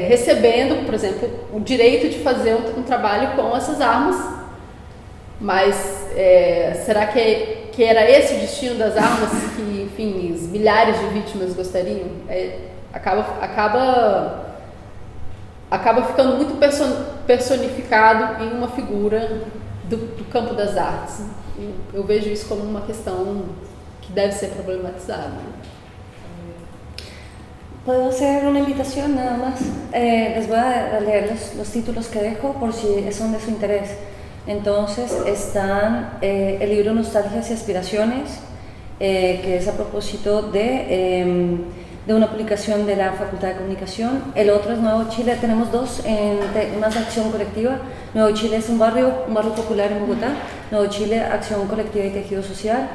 Speaker 4: recebendo, por exemplo, o direito de fazer um trabalho com essas armas, mas será que era esse o destino das armas que, enfim, os milhares de vítimas gostariam? Acaba ficando muito personificado em uma figura do campo das artes. Eu vejo isso como uma questão que deve ser problematizada.
Speaker 3: Puedo hacer una invitación nada más. Les voy a leer los títulos que dejo por si son de su interés. Entonces están el libro Nostalgias y Aspiraciones, que es a propósito de una publicación de la Facultad de Comunicación. El otro es Nuevo Chile. Tenemos dos en una acción colectiva. Nuevo Chile es un barrio popular en Bogotá. Nuevo Chile, Acción Colectiva y Tejido Social.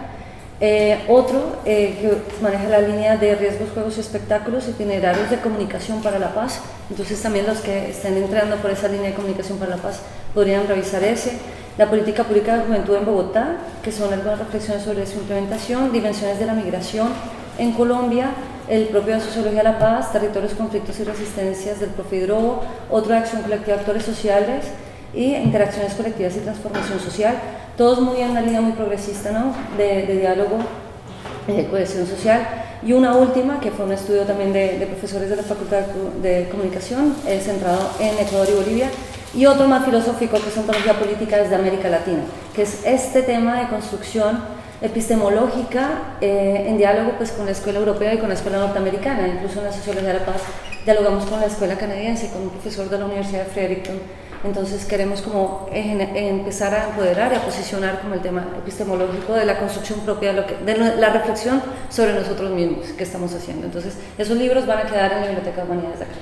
Speaker 3: Otro que maneja la línea de riesgos, juegos y espectáculos, itinerarios de comunicación para la paz. Entonces también los que estén entrando por esa línea de comunicación para la paz podrían revisar ese. La política pública de juventud en Bogotá, que son algunas reflexiones sobre su implementación. Dimensiones de la migración en Colombia, el propio de Sociología de la Paz, Territorios, Conflictos y Resistencias del Profe Hidrobo. Otro de Acción Colectiva, Actores Sociales y Interacciones Colectivas y Transformación Social. Todos muy en una línea muy progresista, ¿no? de diálogo, cohesión social. Y una última, que fue un estudio también de profesores de la Facultad de Comunicación, centrado en Ecuador y Bolivia. Y otro más filosófico, que es Ontología Política desde América Latina, que es este tema de construcción epistemológica en diálogo pues, con la escuela europea y con la escuela norteamericana. Incluso en la sociología de la paz dialogamos con la escuela canadiense, con un profesor de la Universidad de Fredericton. Entonces queremos como empezar a empoderar y a posicionar como el tema epistemológico de la construcción propia, de la reflexión sobre nosotros mismos que estamos haciendo. Entonces esos libros van a quedar en la Biblioteca de Humanidades de acá.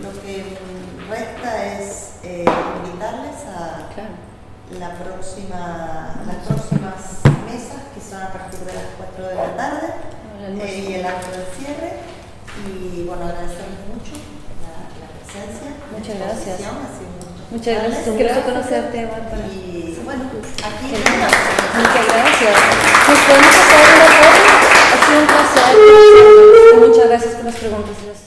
Speaker 1: Lo que resta es invitarles a las próximas mesas, que son a partir de las 4 de la tarde, y el acto de cierre. Y bueno, agradecemos mucho la presencia.
Speaker 3: Muchas gracias.
Speaker 1: Muchas
Speaker 3: gracias. Un gusto conocerte, Bárbara.
Speaker 1: Y bueno, aquí
Speaker 3: muchas gracias. Nos podemos hacer una foto. Ha sido un placer. Muchas gracias por las preguntas.